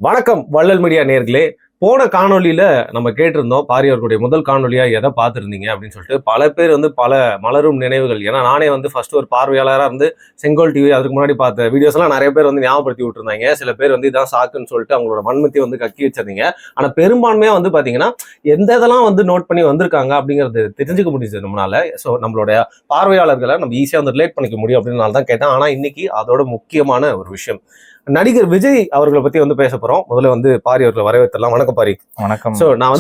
வணக்கம் வள்ளல் மீடியா நேர்களே. போன காணொலியில நம்ம கேட்டிருந்தோம் பாரியவர்களுடைய முதல் காணொலியா எதை பார்த்துருந்தீங்க அப்படின்னு சொல்லிட்டு பல பேர் பல மலரும் நினைவுகள். ஏன்னா நானே ஃபர்ஸ்ட் ஒரு பார்வையாளராக இருந்து செங்கோல் டிவி அதுக்கு முன்னாடி பார்த்த வீடியோஸ் எல்லாம் நிறைய பேர் ஞாபகப்படுத்தி விட்டுருந்தாங்க. சில பேர் இதான் சாக்குன்னு சொல்லிட்டு அவங்களோட வன்மத்தை கக்கி வச்சிருந்தீங்க. ஆனா பெரும்பான்மையா பாத்தீங்கன்னா எந்த இதெல்லாம் நோட் பண்ணி வந்திருக்காங்க அப்படிங்கிறது தெரிஞ்சுக்க முடியுது நம்மளால. ஸோ நம்மளுடைய பார்வையாளர்களை நம்ம ஈஸியா ரிலேட் பண்ணிக்க முடியும் அப்படின்னால தான் கேட்டேன். ஆனா இன்னைக்கு அதோட முக்கியமான ஒரு விஷயம், நடிகர் விஜய் அவர்களை பத்தி பேச போறோம். முதல்ல பாரி அவர்களை வரவேற்றலாம். வணக்கம் பாரி. வணக்கம். சோ நான்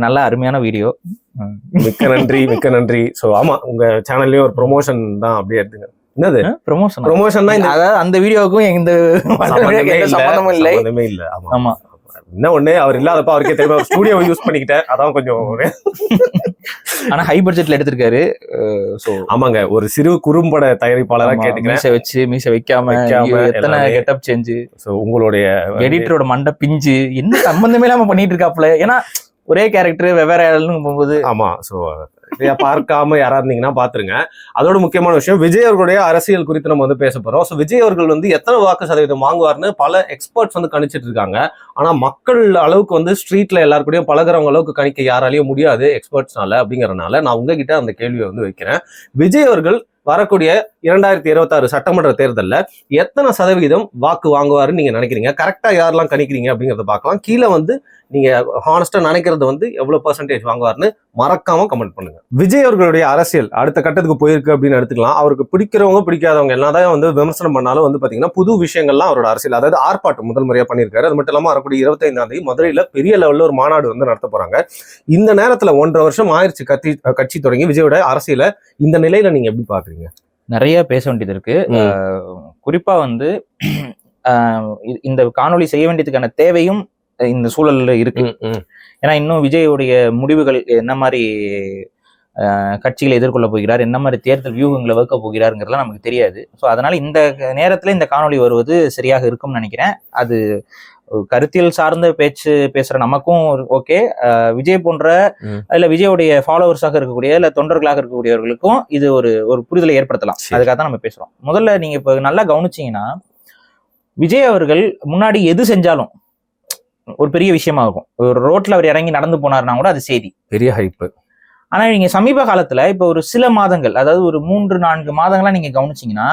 நல்ல அருமையான வீடியோ. மிக்க நன்றி. சோ ஆமா, உங்க சேனல்லயும் ஒரு ப்ரொமோஷன் தான், அப்படியே எடுத்துங்க. என்னது ப்ரொமோஷன் தான்? அதாவது அந்த வீடியோவுக்கும் எந்த சம்பந்தமும் இல்லை. ஆமா, என்ன ஒண்ணு, அவர் இல்லாதப்ப அவருக்கே தெரியும், ஸ்டூடியோ யூஸ் பண்ணிக்கிட்டேன், அதான் கொஞ்சம். ஆனா ஹை பட்ஜெட்ல எடுத்திருக்காரு. சோ ஆமாங்க, ஒரு சிறு குறும்பட தயாரிப்பாளரா கேட்டுக்கிறேன். மீச வைக்காம எத்தனை கெட்டப் சேஞ்ச். சோ உங்களுடைய எடிட்டரோட மண்டை பிஞ்சு என்ன சம்பந்தமே இல்லாம பண்ணிட்டு இருக்காப்ல. ஏன்னா ஒரே கேரக்டர் வெவ்வேறு போகும்போது. ஆமா, சோ பார்க்காம யாரா இருந்தீங்கன்னா பாத்துருங்க. அதோட முக்கியமான விஷயம், விஜய் அவர்களுடைய அரசியல் குறித்து நம்ம பேச போறோம். ஸோ விஜய் அவர்கள் எத்தனை வாக்கு சதவீதம் வாங்குவார்னு பல எக்ஸ்பர்ட்ஸ் கணிச்சிட்டு இருக்காங்க. ஆனா மக்கள் அளவுக்கு ஸ்ட்ரீட்ல எல்லாருக்கூடயும் பழகிறவங்க அளவுக்கு கணிக்க யாராலையும் முடியாது எக்ஸ்பர்ட்ஸ்னால. அப்படிங்கறதுனால நான் உங்ககிட்ட அந்த கேள்வியை வைக்கிறேன். விஜய் அவர்கள் வரக்கூடிய 2026 சட்டமன்ற தேர்தலில் எத்தனை சதவீதம் வாக்கு வாங்குவாருன்னு நீங்க நினைக்கிறீங்க? கரெக்டா யாரெல்லாம் கணிக்கிறீங்க அப்படிங்கறத பார்க்கலாம். கீழே நீங்க ஹானஸ்டா நினைக்கிறது எவ்வளவு பெர்சன்டேஜ் வாங்குவாருன்னு மறக்காம கமெண்ட் பண்ணுங்க. விஜய் அவர்களுடைய அரசியல் அடுத்த கட்டத்துக்கு போயிருக்கு அப்படின்னு எடுத்துக்கலாம். அவருக்கு பிடிக்கிறவங்க பிடிக்காதவங்க எல்லாதான் விமர்சனம் பண்ணாலும் பாத்தீங்கன்னா புது விஷயங்கள்லாம் அவரோட அரசியல், அதாவது ஆர்ப்பாட்டம் முதல் முறையா பண்ணியிருக்காரு. அது மட்டும் இல்லாம வரக்கூடிய 25ஆம் தேதி மதுரையில பெரிய லெவல்ல ஒரு மாநாடு நடத்த போறாங்க. இந்த நேரத்துல 1.5 வருஷம் ஆயிடுச்சு கட்சி தொடங்கி. விஜயோட அரசியல இந்த நிலையில நீங்க எப்படி பாக்குறீங்க? நிறைய பேச வேண்டியது இருக்கு. குறிப்பா இந்த காணொலி செய்ய வேண்டியதுக்கான தேவையும் இந்த சூழல்ல இருக்கு. ஏன்னா இன்னும் விஜயோடைய முடிவுகள் என்ன மாதிரி கட்சிகளை எதிர்கொள்ள போகிறார், என்ன மாதிரி தேர்தல் வியூகங்களை வகுக்க போகிறாருங்கிறதுலாம் நமக்கு தெரியாது. ஸோ அதனால இந்த நேரத்துல இந்த காணொலி வருவது சரியாக இருக்கும்னு நினைக்கிறேன். அது கருத்தியல் சார்ந்த பேச்சு பேசுற நமக்கும் ஓகே, விஜய் போன்ற இல்ல விஜயோடைய ஃபாலோவர்ஸாக இருக்கக்கூடிய இல்ல தொண்டர்களாக இருக்கக்கூடியவர்களுக்கும் இது ஒரு புரிதலை ஏற்படுத்தலாம். அதுக்காக தான் நம்ம பேசுறோம். முதல்ல நீங்க இப்ப நல்லா கவனிச்சீங்கன்னா, விஜய் அவர்கள் முன்னாடி எது செஞ்சாலும் ஒரு பெரிய விஷயமா இருக்கும். ஒரு ரோட்ல அவர் இறங்கி நடந்து போனார்னா கூட அது செய்தி, பெரிய ஹைப். ஆனா நீங்க சமீப காலத்துல இப்ப ஒரு சில மாதங்கள், அதாவது ஒரு 3-4 மாதங்களா நீங்க கவனிச்சீங்கன்னா,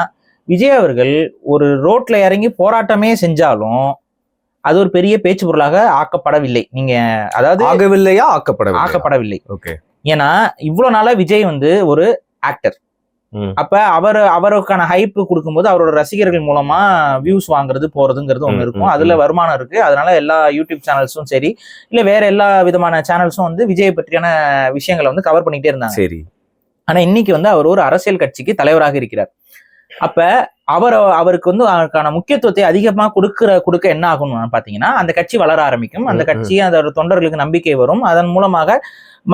விஜய் அவர்கள் ஒரு ரோட்ல இறங்கி போராட்டமே செஞ்சாலும் அது ஒரு பெரிய பேச்சு பொருளாக ஆக்கப்படவில்லை. நீங்க அதாவது ஆக்கப்படவில்லை. ஓகே. ஏன்னா இவ்வளவு நாளா விஜய் ஒரு ஆக்டர். அப்ப அவருக்கான ஹைப் கொடுக்கும்போது அவரோட ரசிகர்கள் மூலமா வியூஸ் வாங்குறது போறதுங்கிறது ஒண்ணு இருக்கும். அதுல வருமானம் இருக்கு. அதனால எல்லா யூடியூப் சேனல்ஸும் சரி இல்ல வேற எல்லா விதமான சேனல்ஸும் விஜயை பற்றியான விஷயங்களை கவர் பண்ணிக்கிட்டே இருந்தாங்க. சரி. ஆனா இன்னைக்கு அவர் ஒரு அரசியல் கட்சிக்கு தலைவராக இருக்கிறார். அப்ப அவருக்கு அதற்கான முக்கியத்துவத்தை அதிகமா கொடுக்க என்ன ஆகணும்னு பாத்தீங்கன்னா, அந்த கட்சி வளர ஆரம்பிக்கும். அந்த கட்சி அதோட தொண்டர்களுக்கு நம்பிக்கை வரும். அதன் மூலமாக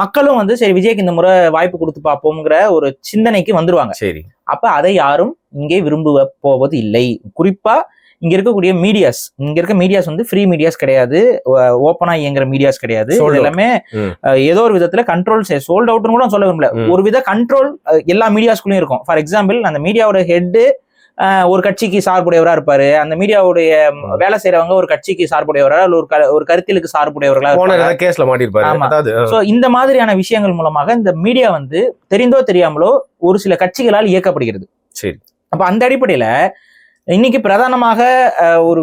மக்களும் சரி விஜய்க்கு இந்த முறை வாய்ப்பு கொடுத்து பார்ப்போம்ங்கிற ஒரு சிந்தனைக்கு வந்துருவாங்க. சரி. அப்ப அதை யாரும் இங்கே விரும்ப போவது இல்லை. குறிப்பா இங்க இருக்கக்கூடிய மீடியாஸ், இங்க இருக்க மீடியாஸ் ஃப்ரீ மீடியாஸ் கிடையாது, ஓப்பனா இயங்குற மீடியாஸ் கிடையாது. எல்லாமே ஏதோ ஒரு விதத்துல கண்ட்ரோல் சோல்ட் அவுட்னு கூட சொல்ல விரும்பல, ஒரு வித கண்ட்ரோல் எல்லா மீடியாஸ்குள்ளயும் இருக்கும். ஃபார் எக்ஸாம்பிள், அந்த மீடியாவோட ஹெட் ஒரு கட்சிக்கு சார்புடையவரா இருப்பாரு, அந்த வேலை செய்யறவங்க ஒரு கட்சிக்கு சார்புடையவரா ஒரு கருத்திலுக்கு சார்புடையவர்களா கேஸ்ல மாட்டிருப்பாரு. சோ இந்த மாதிரியான விஷயங்கள் மூலமாக இந்த மீடியா தெரிந்தோ தெரியாமலோ ஒரு சில கட்சிகளால் இயக்கப்படுகிறது. சரி. அப்ப அந்த அடிப்படையில இன்னைக்கு பிரதானமாக ஒரு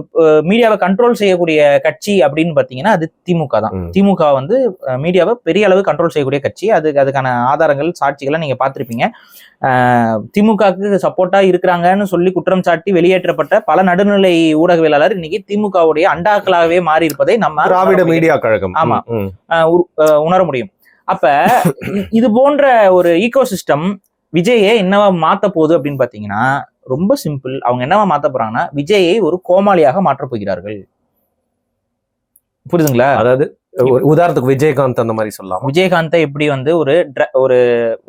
மீடியாவை கண்ட்ரோல் செய்யக்கூடிய கட்சி அப்படின்னு பாத்தீங்கன்னா அது திமுக தான். திமுக மீடியாவை பெரிய அளவு கண்ட்ரோல் செய்யக்கூடிய கட்சி. அதுக்கான ஆதாரங்கள் சாட்சிகளை நீங்க பார்த்திருப்பீங்க. திமுகவுக்கு சப்போர்ட்டா இருக்கிறாங்கன்னு சொல்லி குற்றம் சாட்டி வெளியேற்றப்பட்ட பல நடுநிலை ஊடகவியலாளர் இன்னைக்கு திமுகவுடைய அண்டாக்களாகவே மாறி இருப்பதை நம்ம திராவிட மீடியா கழகம் உணர முடியும். அப்ப இது போன்ற ஒரு ஈகோ சிஸ்டம் விஜயை என்னவா மாத்த போகுது அப்படின்னு பாத்தீங்கன்னா, ரொம்ப சிம்பிள். அவங்க என்னவா மாத்த போறாங்கன்னா, விஜயை ஒரு கோமாளியாக மாற்றப் போகிறார்கள். புரியுதுங்களா? அதாவது உதாரணத்துக்கு விஜயகாந்த் அந்த மாதிரி சொல்லலாம். விஜயகாந்தை எப்படி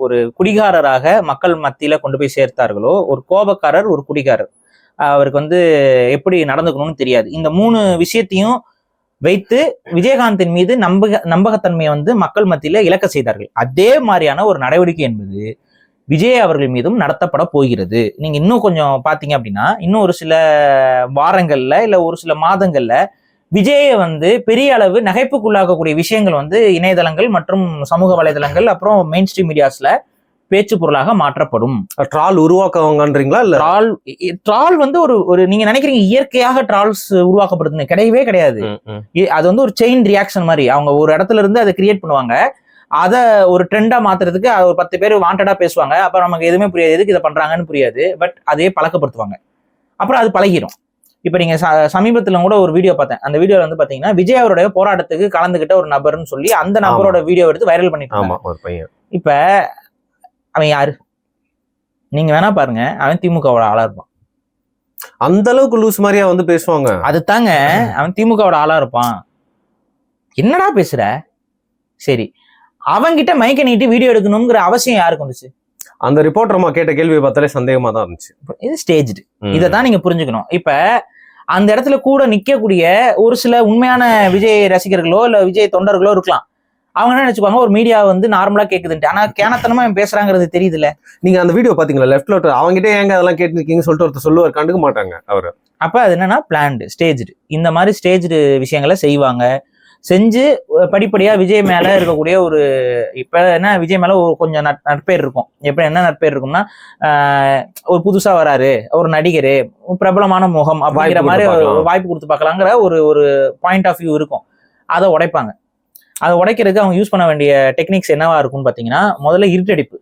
ஒரு குடிகாரராக மக்கள் மத்தியில கொண்டு போய் சேர்த்தார்களோ, ஒரு கோபக்காரர், ஒரு குடிகாரர், அவருக்கு எப்படி நடந்துக்கணும்னு தெரியாது. இந்த 3 விஷயத்தையும் வைத்து விஜயகாந்தின் மீது நம்பகத்தன்மையை மக்கள் மத்தியில இழக்க செய்தார்கள். அதே மாதிரியான ஒரு நடவடிக்கை என்பது விஜய் அவர்கள் மீதும் நடத்தப்பட போகிறது. நீங்க இன்னும் கொஞ்சம் பாத்தீங்க அப்படின்னா இன்னும் ஒரு சில வாரங்கள்ல இல்ல ஒரு சில மாதங்கள்ல விஜயை வந்து பெரிய அளவு நகைப்புக்குள்ளாக்கக்கூடிய விஷயங்கள் வந்து இணையதளங்கள் மற்றும் சமூக வலைதளங்கள் அப்புறம் மெயின் ஸ்ட்ரீம் மீடியாஸ்ல பேச்சு பொருளாக மாற்றப்படும். ட்ரால் உருவாக்குவாங்கன்றீங்களா? இல்ல ட்ரால் வந்து ஒரு நீங்க நினைக்கிறீங்க இயற்கையாக ட்ரால்ஸ் உருவாக்கப்படுதுன்னு கிடையவே கிடையாது. அது வந்து ஒரு செயின் ரியாக்ஷன் மாதிரி. அவங்க ஒரு இடத்துல இருந்து அதை கிரியேட் பண்ணுவாங்க, அதை ஒரு ட்ரெண்டா மாத்துறதுக்கு ஒரு 10 பேர் வாண்டடா பேசுவாங்க. அப்புறம் நமக்கு எதுவுமே புரியாது, எதுக்கு இதை பண்றாங்கன்னு புரியாது. பட் அதையே பழக்கப்படுத்துவாங்க, அப்புறம் அது பழகிடும். இப்ப நீங்க சமீபத்துல கூட ஒரு வீடியோ பார்த்தேன். அந்த வீடியோல வந்து பாத்தீங்கன்னா விஜய் அவருடைய போராட்டத்துக்கு கலந்துகிட்ட ஒரு நபர்னு சொல்லி அந்த நபரோட வீடியோ எடுத்து வைரல் பண்ணிட்டு இப்ப அவன் யாரு நீங்க வேணா பாருங்க, அவன் திமுகவோட ஆளா இருப்பான். அந்த அளவுக்கு லூஸ் மாதிரியா வந்து பேசுவாங்க. அது தாங்க, அவன் திமுகவோட ஆளா இருப்பான். என்னடா பேசுற? சரி, அவங்கிட்ட மைக்க நீட்டி வீடியோ எடுக்கணுங்கிற அவசியம் யாருக்கு வந்துச்சு? அந்த ரிப்போர்ட்டர் கேட்ட கேள்வியை பார்த்தாலே சந்தேகமா தான் இருந்துச்சு. இது ஸ்டேஜ்டு, இதைதான் நீங்க புரிஞ்சுக்கணும். இப்ப அந்த இடத்துல கூட நிக்கக்கூடிய ஒரு சில உண்மையான விஜய் ரசிகர்களோ இல்ல விஜய் தொண்டர்களோ இருக்கலாம். அவங்க என்ன நினைச்சுப்பாங்க, ஒரு மீடியா வந்து நார்மலா கேக்குதுன்ட்டு. ஆனா கேனத்தனமா பேசுறாங்கிறது தெரியுதுல்ல. நீங்க அந்த வீடியோ பாத்தீங்களா? லெஃப்ட்ல அவங்ககிட்ட ஏங்க அதெல்லாம் கேட்டுருக்கீங்கன்னு சொல்லிட்டு ஒருத்தர் சொல்லுவார், கண்டுக்க மாட்டாங்க அவரு. அப்ப அது என்னன்னா பிளான்டு, ஸ்டேஜ்டு. இந்த மாதிரி ஸ்டேஜ்டு விஷயங்களை செய்வாங்க. செஞ்சு படிப்படியா விஜய் மேல இருக்கக்கூடிய ஒரு இப்ப என்ன விஜய் மேல கொஞ்சம் நட்பேர் இருக்கும். எப்படி என்ன நட்பேர் இருக்கும்னா, ஒரு புதுசா வராரு, ஒரு நடிகரு, பிரபலமான முகம் அப்படிங்கிற மாதிரி வாய்ப்பு கொடுத்து பார்க்கலாங்கிற ஒரு பாயிண்ட் ஆஃப் வியூ இருக்கும். அதை உடைப்பாங்க. அதை உடைக்கிறதுக்கு அவங்க யூஸ் பண்ண வேண்டிய டெக்னிக்ஸ் என்னவா இருக்கும்னு பாத்தீங்கன்னா, முதல்ல இருட்டடிப்பு.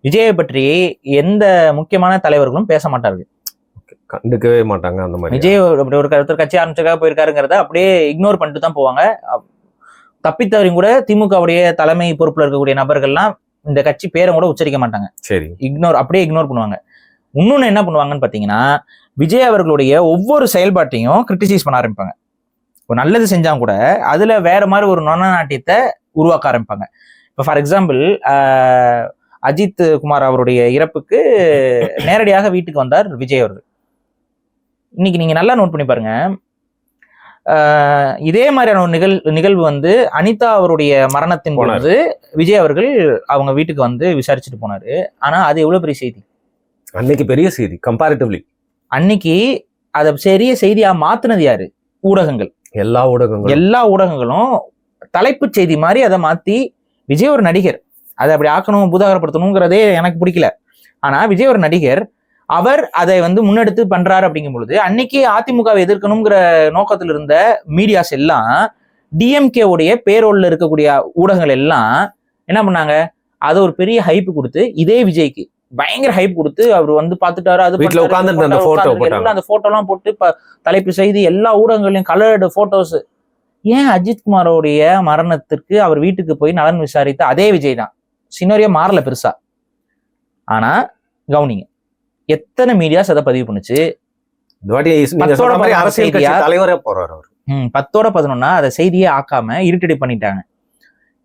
விஜயை பற்றி எந்த முக்கியமான தலைவர்களும் பேச மாட்டார்கள், கண்டுக்கவே மாட்டாங்க. அந்த மாதிரி விஜய் ஒரு கட்சி ஆரம்பிச்சதுக்காக போயிருக்காருங்கிறத அப்படியே இக்னோர் பண்ணிட்டு தான் போவாங்க. தப்பித்தவரையும் கூட திமுகவுடைய தலைமை பொறுப்புல இருக்கக்கூடிய நபர்கள்லாம் இந்த கட்சி பேரை கூட உச்சரிக்க மாட்டாங்க. சரி, அப்படியே இக்னோர் பண்ணுவாங்க. இன்னொன்னு என்ன பண்ணுவாங்கன்னு பாத்தீங்கன்னா, விஜய் அவர்களுடைய ஒவ்வொரு செயல்பாட்டையும் கிரிட்டிசைஸ் பண்ண ஆரம்பிப்பாங்க. ஒரு நல்லது செஞ்சாங்க கூட அதுல வேற மாதிரி ஒரு நொன நாட்டியத்தை உருவாக்க ஆரம்பிப்பாங்க. இப்போ ஃபார் எக்ஸாம்பிள், அஜித் குமார் அவருடைய இறப்புக்கு நேரடியாக வீட்டுக்கு வந்தார் விஜய் அவர்கள். இன்னைக்கு நீங்க நல்லா நோட் பண்ணி பாருங்க, இதே மாதிரியான ஒரு நிகழ்வு வந்து அனிதா அவருடைய மரணத்தின் பொழுது விஜய் அவர்கள் அவங்க வீட்டுக்கு வந்து விசாரிச்சுட்டு போனாரு. ஆனா அது எவ்வளவு பெரிய செய்தி, அன்னைக்கு பெரிய செய்தி கம்பேரிட்டிவ்லி. அன்னைக்கு அதை பெரிய செய்தியா மாத்துனது யாரு? ஊடகங்கள். எல்லா ஊடகங்களும் தலைப்புச் செய்தி மாதிரி அதை மாத்தி, விஜய் ஒரு நடிகர், அதை அப்படி ஆக்கணும் பூதாகரப்படுத்தணுங்கிறதே எனக்கு பிடிக்கல. ஆனா விஜய் ஒரு நடிகர், அவர் அதை வந்து முன்னெடுத்து பண்றாரு அப்படிங்கும் பொழுது, அன்னைக்கு அதிமுகவை எதிர்க்கணுங்கிற நோக்கத்தில் இருந்த மீடியாஸ் எல்லாம், டிஎம்கே உடைய பேரோல்ல இருக்கக்கூடிய ஊடகங்கள் எல்லாம் என்ன பண்ணாங்க, அதை ஒரு பெரிய ஹைப் கொடுத்து, இதே விஜய்க்கு பயங்கர ஹைப் கொடுத்து, அவர் வந்து பாத்துட்டாரு, அது அந்த போட்டோ எல்லாம் போட்டு தலைப்பு செய்தி எல்லா ஊடகங்களையும் கலர்டு போட்டோஸ். ஏன் அஜித் குமாரோடைய மரணத்திற்கு அவர் வீட்டுக்கு போய் நலன் விசாரித்த அதே விஜய் தான், சினோரியா மாறல பெருசா. ஆனா கவனிங்க, எத்தனை மீடியாஸ் அதை பதிவு பண்ணுச்சு. 10-11 அதை செய்தியே ஆக்காம இருட்டடி பண்ணிட்டாங்க.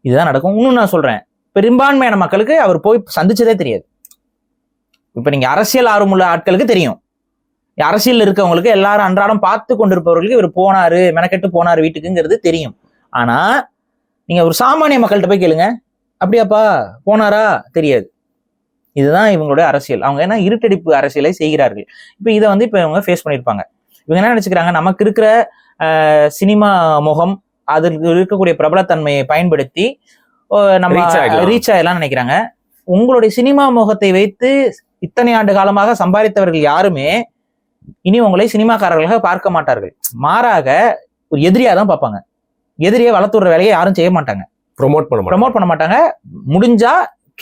இதுதான் நடக்கும். இன்னும் நான் சொல்றேன், பெரும்பான்மையான மக்களுக்கு அவர் போய் சந்திச்சதே தெரியாது. இப்ப நீங்க அரசியல் ஆர்வமுள்ள ஆட்களுக்கு தெரியும், அரசியல் இருக்கவங்களுக்கு எல்லாரும் அன்றாடம் பார்த்து கொண்டிருப்பவர்களுக்கு இவர் போனாரு, மெனக்கெட்டு போனாரு வீட்டுக்குங்கிறது தெரியும். ஆனா நீங்க ஒரு சாமானிய மக்கள்கிட்ட போய் கேளுங்க, அப்படியாப்பா போனாரா, தெரியாது. இதுதான் இவங்களுடைய அரசியல். அவங்க என்ன இருட்டடிப்பு அரசியலை செய்கிறார்கள். இப்ப இதை வந்து இப்ப இவங்க ஃபேஸ் பண்ணியிருப்பாங்க. இவங்க என்ன நினைச்சுக்கிறாங்க, நமக்கு இருக்கிற சினிமா முகம், அதில் இருக்கக்கூடிய பிரபலத்தன்மையை பயன்படுத்தி நம்ம ரீச் ஆகலாம் நினைக்கிறாங்க. உங்களுடைய சினிமா முகத்தை வைத்து இத்தனை ஆண்டு காலமாக சம்பாதித்தவர்கள் யாருமே இனி உங்களை சினிமாக்காரர்களாக பார்க்க மாட்டார்கள். மாறாக ஒரு எதிரியா தான் பார்ப்பாங்க. எதிரியை வளர்த்துற வேலையை யாரும் செய்ய மாட்டாங்க, ப்ரொமோட் பண்ண மாட்டாங்க, முடிஞ்சா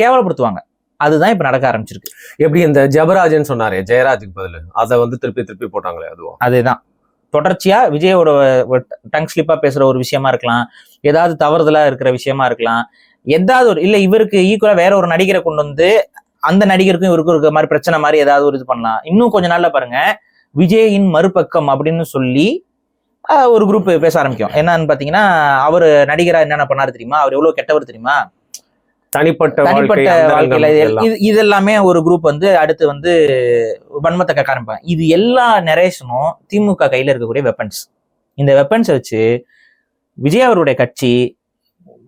கேவலப்படுத்துவாங்க. அதுதான் இப்ப நடக்க ஆரம்பிச்சிருக்கு. எப்படி இந்த ஜபராஜன் சொன்னாரே ஜெயராஜுக்கு பதில், அதை வந்து திருப்பி போட்டாங்களே, அதுவும் அதேதான். தொடர்ச்சியா விஜயோட டங் ஸ்லிப்பா பேசுற ஒரு விஷயமா இருக்கலாம், ஏதாவது தவறுதலா இருக்கிற விஷயமா இருக்கலாம், ஏதாவது ஒரு இல்ல இவருக்கு ஈக்குவலா வேற ஒரு நடிகரை கொண்டு வந்து அந்த நடிகருக்கும் இவருக்கும் இருக்கிற மாதிரி பிரச்சனை மாதிரி ஏதாவது ஒரு இது பண்ணலாம். இன்னும் கொஞ்ச நாள்ல பாருங்க, விஜயின் மறுபக்கம் அப்படின்னு சொல்லி ஒரு குரூப் பேச ஆரம்பிக்கும். என்னன்னு பாத்தீங்கன்னா, அவர் நடிகரா என்னென்ன பண்ணாரு தெரியுமா, அவர் எவ்வளவு கெட்டவர் தெரியுமா, தனிப்பட்ட வாழ்க்கையில இது எல்லாமே ஒரு குரூப் வந்து அடுத்து வந்து வன்மத்தை கேட்க ஆரம்பிப்பாங்க. இது எல்லா நரேஷனும் திமுக கையில இருக்கக்கூடிய வெப்பன்ஸ். இந்த வெப்பன்ஸை வச்சு விஜய் அவருடைய கட்சி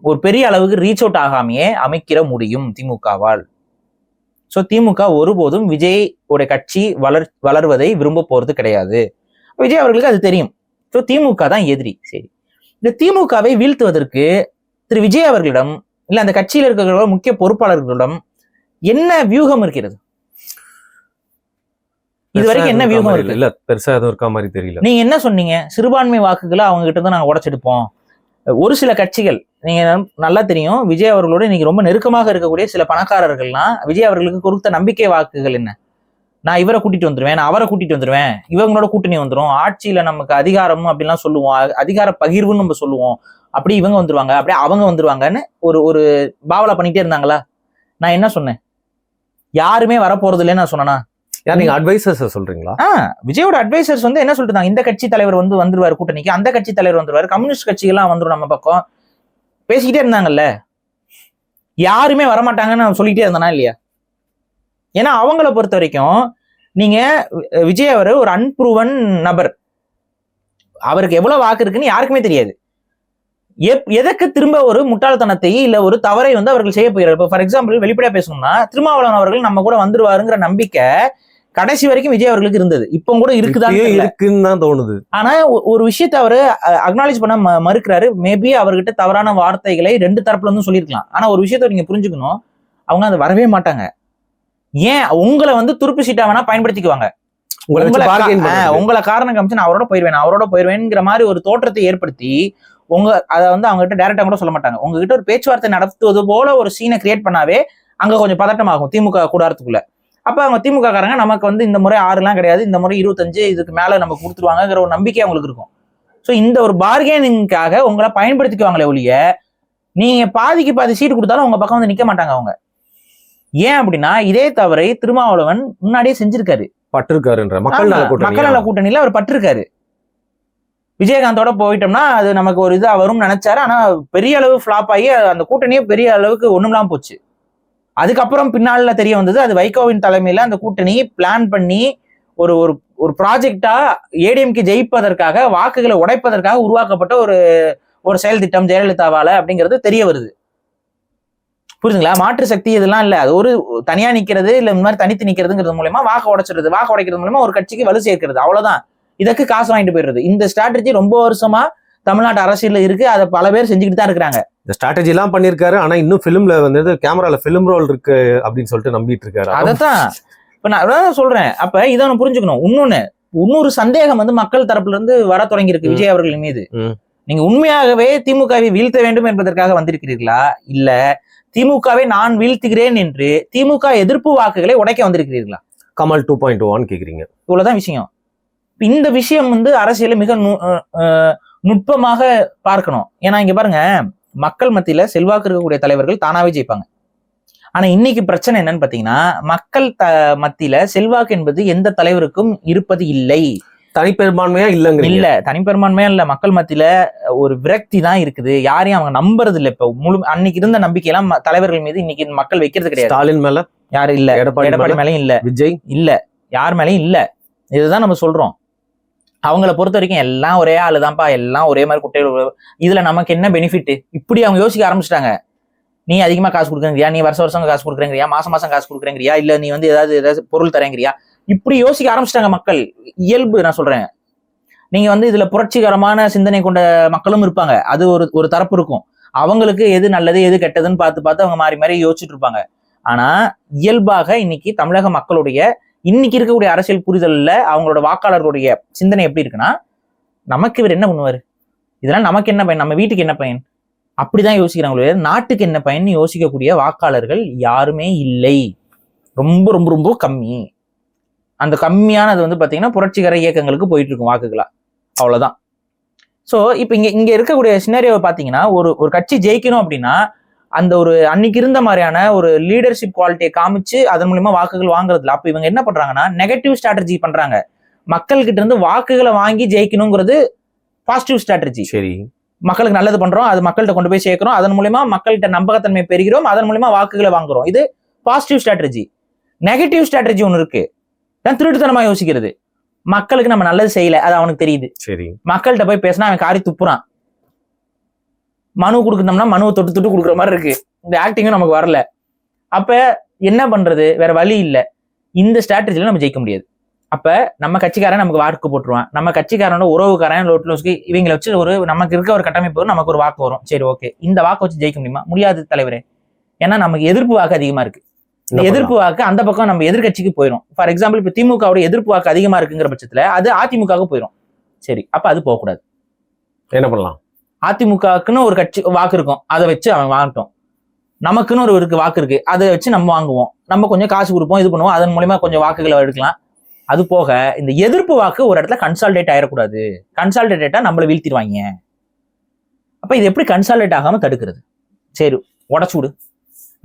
ஒரு பெரிய அளவுக்கு ரீச் அவுட் ஆகாமையே அமைக்கிற முடியும் திமுகவால். ஸோ திமுக ஒருபோதும் விஜய் உடைய கட்சி வளர்வதை விரும்ப போறது கிடையாது. விஜய் அவர்களுக்கு அது தெரியும். ஸோ திமுக தான் எதிரி. சரி, இந்த திமுகவை வீழ்த்துவதற்கு திரு விஜய் அவர்களிடம் இல்ல அந்த கட்சியில் இருக்கிற முக்கிய பொறுப்பாளர்களிடம் என்ன வியூகம் இருக்கிறது? இதுவரைக்கும் என்ன வியூகம் இருக்கு? இல்ல பெருசா எதுவும் இருக்கா மாதிரி தெரியல. நீங்க என்ன சொன்னீங்க? சிறுபான்மை வாக்குகளை அவங்க கிட்ட தான் நாங்க உடைச்செடுப்போம். ஒரு சில கட்சிகள் நீங்க நல்லா தெரியும், விஜய் அவர்களோட இன்னைக்கு ரொம்ப நெருக்கமாக இருக்கக்கூடிய சில பணக்காரர்கள்லாம் விஜய் அவர்களுக்கு கொடுத்த நம்பிக்கை வாக்குகள் என்ன? நான் இவரை கூட்டிட்டு வந்துருவேன், நான் அவரை கூட்டிட்டு வந்துருவேன், இவங்களோட கூட்டணி வந்துடும், ஆட்சியில நமக்கு அதிகாரம் அப்படிலாம் சொல்லுவோம், அதிகார பகிர்வுன்னு நம்ம சொல்லுவோம், அப்படி இவங்க வந்துருவாங்க, அப்படியே அவங்க வந்துருவாங்கன்னு ஒரு பாவலா பண்ணிட்டே இருந்தாங்களா? நான் என்ன சொன்னேன்? யாருமே வரப்போறது இல்லைன்னு நான் சொன்னேனா? நீங்க அட்வைசர்ஸ் சொல்றீங்களா? விஜயோட அட்வைசர்ஸ் வந்து என்ன சொல்லிட்டு இந்த கட்சி தலைவர் வந்துருவாரு கூட்டணிக்கு, அந்த கட்சி தலைவர் வந்துருவாரு, கம்யூனிஸ்ட் கட்சிகள்லாம் வந்துடும் நம்ம பக்கம் பேசிக்கிட்டே இருந்தாங்கல்ல. யாருமே வரமாட்டாங்கன்னு சொல்லிக்கிட்டே இருந்தானா இல்லையா? ஏன்னா அவங்கள பொறுத்த வரைக்கும் நீங்க விஜய் அவர் ஒரு அன்ப்ரூவன் நபர், அவருக்கு எவ்வளவு வாக்கு இருக்குன்னு யாருக்குமே தெரியாது. எதற்கு திரும்ப ஒரு முட்டாள்தனத்தை இல்ல ஒரு தவறை அவர்கள் செய்ய போகிறார்? இப்போ ஃபார் எக்ஸாம்பிள் வெளிப்படையா பேசணும்னா, திருமாவளவன் அவர்கள் நம்ம கூட வந்துருவாருங்கிற நம்பிக்கை கடைசி வரைக்கும் விஜய் அவர்களுக்கு இருந்தது. இப்போ கூட இருக்குன்னு தான் தோணுது. ஆனா ஒரு விஷயத்தை அவரு அக்னாலேஜ் பண்ண மறுக்கிறாரு. மேபி அவர்கிட்ட தவறான வார்த்தைகளை ரெண்டு தரப்புல இருந்து சொல்லியிருக்கலாம். ஆனா ஒரு விஷயத்த நீங்க புரிஞ்சுக்கணும், அவங்க அது வரவே மாட்டாங்க. ஏன் உங்களை துருப்பு சீட்டா வேணா பயன்படுத்திக்குவாங்க. உங்களை காரணம் காமிச்சு நான் அவரோட போயிருவேன்ங்கிற மாதிரி ஒரு தோற்றத்தை ஏற்படுத்தி அதை அவங்க கிட்ட டைரக்டா கூட சொல்ல மாட்டாங்க. உங்ககிட்ட ஒரு பேச்சுவார்த்தை நடத்துவது போல ஒரு சீனை கிரியேட் பண்ணாவே அங்க கொஞ்சம் பதட்டமாகும் திமுக கூடாரத்துக்குள்ள. அப்ப அவங்க திமுக காரங்க நமக்கு இந்த முறை 6 கிடையாது, இந்த முறை 25 இதுக்கு மேல நம்ம கொடுத்துருவாங்கிற ஒரு நம்பிக்கை அவங்களுக்கு இருக்கும். ஸோ இந்த ஒரு பார்கெனிங்காக உங்களை பயன்படுத்திக்குவாங்களே ஒழிய நீங்க பாதிக்கு பாதி சீட்டு கொடுத்தாலும் உங்க பக்கம் நிக்க மாட்டாங்க அவங்க. ஏன் அப்படின்னா இதே தவறை திருமாவளவன் முன்னாடியே செஞ்சிருக்காரு, பட்டிருக்காருன்ற மக்கள் நல கூட்டணியில அவர் பட்டிருக்காரு. விஜயகாந்தோட போயிட்டோம்னா அது நமக்கு ஒரு இதா வரும்னு நினைச்சாரு. ஆனா பெரிய அளவு ஃபிளாப் ஆகி அந்த கூட்டணியே பெரிய அளவுக்கு ஒண்ணுமில்லாம போச்சு. அதுக்கப்புறம் பின்னால தெரிய வந்தது அது வைகோவின் தலைமையில அந்த கூட்டணி பிளான் பண்ணி ஒரு ஒரு ப்ராஜெக்டா ஏடிஎம்கே ஜெயிப்பதற்காக வாக்குகளை உடைப்பதற்காக உருவாக்கப்பட்ட ஒரு செயல் திட்டம் ஜெயலலிதாவால அப்படிங்கிறது தெரிய வருது. புரியுதுங்களா? மாற்று சக்தி இதெல்லாம் இல்ல, அது ஒரு தனியா நிக்கிறது இல்ல இந்த மாதிரி தனித்து நிக்கிறதுங்கிறது மூலமா வாக்கு உடைக்கிறது மூலமா ஒரு கட்சிக்கு வலு சேர்க்கிறது, அவ்வளவுதான். இதற்கு காசு வாங்கிட்டு போயிடுறது. இந்த ஸ்ட்ராட்டஜி ரொம்ப வருஷமா தமிழ்நாட்டு அரசியல்ல இருக்கு, அதை பல பேர் செஞ்சுக்கிட்டு தான் இருக்கிறாங்க. இந்த ஸ்ட்ராட்டஜி எல்லாம் பண்ணிருக்காரு. ஆனா இன்னும் பிலிம்ல கேமரால பிலிம் ரோல் இருக்கு அப்படின்னு சொல்லிட்டு நம்பிட்டு இருக்காரு. அதான் இப்ப நான் அதான் சொல்றேன். அப்ப இதை நம்ம புரிஞ்சுக்கணும். இன்னொரு சந்தேகம் மக்கள் தரப்புல இருந்து வர தொடங்கி இருக்கு விஜய் அவர்களின் மீது. நீங்க உண்மையாகவே திமுகவை வீழ்த்த வேண்டும் என்பதற்காக வந்திருக்கிறீர்களா, இல்ல திமுகவை நான் வீழ்த்துகிறேன் என்று திமுக எதிர்ப்பு வாக்குகளை உடைக்க வந்திருக்கிறீர்களா? கமல் 2.1 கேக்குறீங்க. இவ்வளவுதான் விஷயம். இந்த விஷயம் அரசியல மிக நுட்பமாக பார்க்கணும். ஏன்னா இங்க பாருங்க, மக்கள் மத்தியில செல்வாக்கு இருக்கக்கூடிய தலைவர்கள் தானாவே ஜெயிப்பாங்க. ஆனா இன்னைக்கு பிரச்சனை என்னன்னு பாத்தீங்கன்னா, மக்கள் மத்தியில செல்வாக்கு என்பது எந்த தலைவருக்கும் இருப்பது இல்லை. தனிப்பெரும்பான்மையா இல்ல, தனிப்பெரும்பான்மையா இல்ல, மக்கள் மத்தியில ஒரு விரக்தி தான் இருக்குது. யாரையும் அவங்க நம்புறது இல்ல. இப்ப அன்னைக்கு இருந்த நம்பிக்கையெல்லாம் தலைவர்கள் மீது இன்னைக்கு மக்கள் வைக்கிறது கிடையாது. ஸ்டாலின் மேல யாரும் இல்ல, எடப்பாடி மேலயும் இல்ல, விஜய் இல்ல, யார் மேலயும் இல்ல. இதுதான் நம்ம சொல்றோம். அவங்கள பொறுத்த வரைக்கும் எல்லாம் ஒரே ஆளுதான்ப்பா, எல்லாம் ஒரே மாதிரி குட்டைகள், இதுல நமக்கு என்ன பெனிஃபிட், இப்படி அவங்க யோசிக்க ஆரம்பிச்சிட்டாங்க. நீ அதிகமா காசு கொடுக்குறேங்கிறியா, நீ வருஷம் காசு கொடுக்குறேங்கிறியா, மாசம் காசு கொடுக்குறேங்கிறியா, இல்ல நீ ஏதாவது பொருள் தரேங்கிறியா, இப்படி யோசிக்க ஆரம்பிச்சிட்டாங்க மக்கள். இயல்பு நான் சொல்றேன். நீங்க இதுல புரட்சிகரமான சிந்தனை கொண்ட மக்களும் இருப்பாங்க, அது ஒரு தரப்பு இருக்கும். அவங்களுக்கு எது நல்லது எது கெட்டதுன்னு பார்த்து அவங்க மாறி மாறி யோசிச்சுட்டு இருப்பாங்க. ஆனா இயல்பாக இன்னைக்கு தமிழக மக்களுடைய இன்னைக்கு இருக்கக்கூடிய அரசியல் புரிதல்ல அவங்களோட வாக்காளர்களுடைய சிந்தனை எப்படி இருக்குன்னா, நமக்கு இவர் என்ன பண்ணுவாரு, இதெல்லாம் நமக்கு என்ன பயன், நம்ம வீட்டுக்கு என்ன பயன், அப்படிதான் யோசிக்கிறாங்களே, நாட்டுக்கு என்ன பயன் யோசிக்கக்கூடிய வாக்காளர்கள் யாருமே இல்லை. ரொம்ப ரொம்ப ரொம்ப கம்மி. அந்த கம்மியானது பாத்தீங்கன்னா புரட்சிகர இயக்கங்களுக்கு போயிட்டு இருக்கும் வாக்குகளா, அவ்வளவுதான். சோ இப்ப இங்க இருக்கக்கூடிய சினாரியோ பாத்தீங்கன்னா, ஒரு கட்சி ஜெயிக்கணும் அப்படின்னா அந்த ஒரு அன்னைக்கு இருந்த மாதிரியான ஒரு லீடர்ஷிப் குவாலிட்டியை காமிச்சு அதன் மூலமா வாக்குகள் வாங்குறதுல. அப்ப இவங்க என்ன பண்றாங்கன்னா நெகட்டிவ் ஸ்ட்ராட்டஜி பண்றாங்க. மக்கள் கிட்ட இருந்து வாக்குகளை வாங்கி ஜெயிக்கணுங்கிறது பாசிட்டிவ் ஸ்ட்ராட்டஜி. சரி, மக்களுக்கு நல்லது பண்றோம், அது மக்கள்கிட்ட கொண்டு போய் சேர்க்கிறோம், அதன் மூலமா மக்கள்கிட்ட நம்பகத்தன்மை பெறுகிறோம், அதன் மூலமா வாக்குகளை வாங்குறோம், இது பாசிட்டிவ் ஸ்ட்ராட்டஜி. நெகட்டிவ் ஸ்ட்ராட்டஜி ஒன்று இருக்கு, நான் திருட்டுத்தனமா யோசிக்கிறது. மக்களுக்கு நம்ம நல்லது செய்யல, அது அவனுக்கு தெரியுது. சரி, மக்கள்கிட்ட போய் பேசினா அவன் காரி துப்புறான். மனு கொடுக்கணும்னா மனுவை தொட்டு கொடுக்குற மாதிரி இருக்கு. இந்த ஆக்டிங்கும் நமக்கு வரல. அப்ப என்ன பண்றது, வேற வழி இல்ல. இந்த ஸ்ட்ராட்டஜில நம்ம ஜெயிக்க முடியாது. அப்ப நம்ம கட்சிக்காரன் நமக்கு வாக்கு போட்டுருவான், நம்ம கட்சிக்காரனோட உறவுக்காரன் லோட்லோஸ்க்கு இவங்களை வச்சு ஒரு நமக்கு இருக்க ஒரு கட்டமைப்பு நமக்கு ஒரு வாக்கு வரும். சரி ஓகே, இந்த வாக்கு வச்சு ஜெயிக்க முடியுமா? முடியாது தலைவரே. ஏன்னா நமக்கு எதிர்ப்பு வாக்கு அதிகமா இருக்கு. இந்த எதிர்ப்பு வாக்கு அந்த பக்கம் நம்ம எதிர்கட்சிக்கு போயிடும். ஃபார் எக்ஸாம்பிள் இப்ப திமுகவோட எதிர்ப்பு வாக்கு அதிகமா இருக்குங்கிற பட்சத்துல அது அதிமுகவுக்கு போயிடும். சரி, அப்ப அது போகக்கூடாது. என்ன பண்ணலாம்? அதிமுகவுக்குன்னு ஒரு கட்சி வாக்கு இருக்கும், அதை வச்சு அவன் வாங்கட்டும். நமக்குன்னு ஒரு வாக்கு இருக்கு, அதை வச்சு நம்ம வாங்குவோம், நம்ம கொஞ்சம் காசு கொடுப்போம், இது பண்ணுவோம், அதன் மூலமா கொஞ்சம் வாக்குகளை எடுக்கலாம். அது போக இந்த எதிர்ப்பு வாக்கு ஒரு இடத்துல கன்சால்டேட் ஆயிடக்கூடாது. கன்சால்டேட்டா நம்மளை வீழ்த்திடுவாங்க. அப்ப இது எப்படி கன்சால்டேட் ஆகாம தடுக்கிறது? சரி, உடச்சுடு.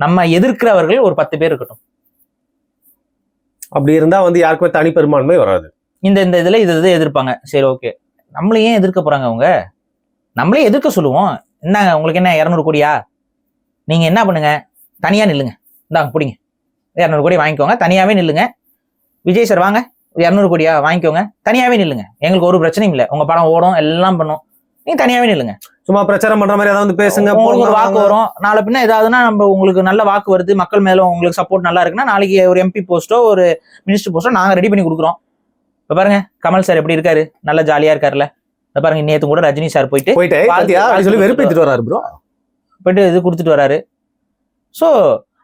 நம்ம எதிர்க்கிறவர்கள் ஒரு 10 பேர் இருக்கட்டும். அப்படி இருந்தா வந்து யாருக்குமே தனி பெரும்பான்மை வராது. இந்த இதுல இது எதிர்ப்பாங்க. சரி ஓகே, நம்மள ஏன் எதிர்க்க போறாங்க அவங்க? நம்மளே எதிர்க்க சொல்லுவோம். என்ன உங்களுக்கு என்ன 200 கோடியா? நீங்க என்ன பண்ணுங்க, தனியா நில்லுங்க, இந்தாங்க பிடிங்க 200 கோடி வாங்கிக்கோங்க, தனியாவே நில்லுங்க. விஜய் சார் வாங்க 200 கோடியா வாங்கிக்கோங்க, தனியாவே நில்லுங்க, எங்களுக்கு ஒரு பிரச்சனையும் இல்லை, உங்க படம் ஓடும் எல்லாம் பண்ணும், நீங்க தனியாவே நில்லுங்க. சும்மா பிரச்சாரம் பண்ற மாதிரி ஏதாவது பேசுங்க, உங்களுக்கு ஒரு வாக்கு வரும். நாளை பின்ன ஏதாவதுன்னா நம்ம உங்களுக்கு நல்ல வாக்கு வருது, மக்கள் மேல உங்களுக்கு சப்போர்ட் நல்லா இருக்குன்னா நாளைக்கு ஒரு MP போஸ்டோ ஒரு மினிஸ்டர் போஸ்டோ நாங்க ரெடி பண்ணி கொடுக்குறோம். இப்ப பாருங்க கமல் சார் எப்படி இருக்காரு, நல்லா ஜாலியா இருக்காருல்ல. பாருங்க நேத்து கூட ரஜினி சார் போயிட்டு வெறுப்பேத்திட்டு வராரு ப்ரோ, போயிட்டு இது கொடுத்துட்டு வராரு. ஸோ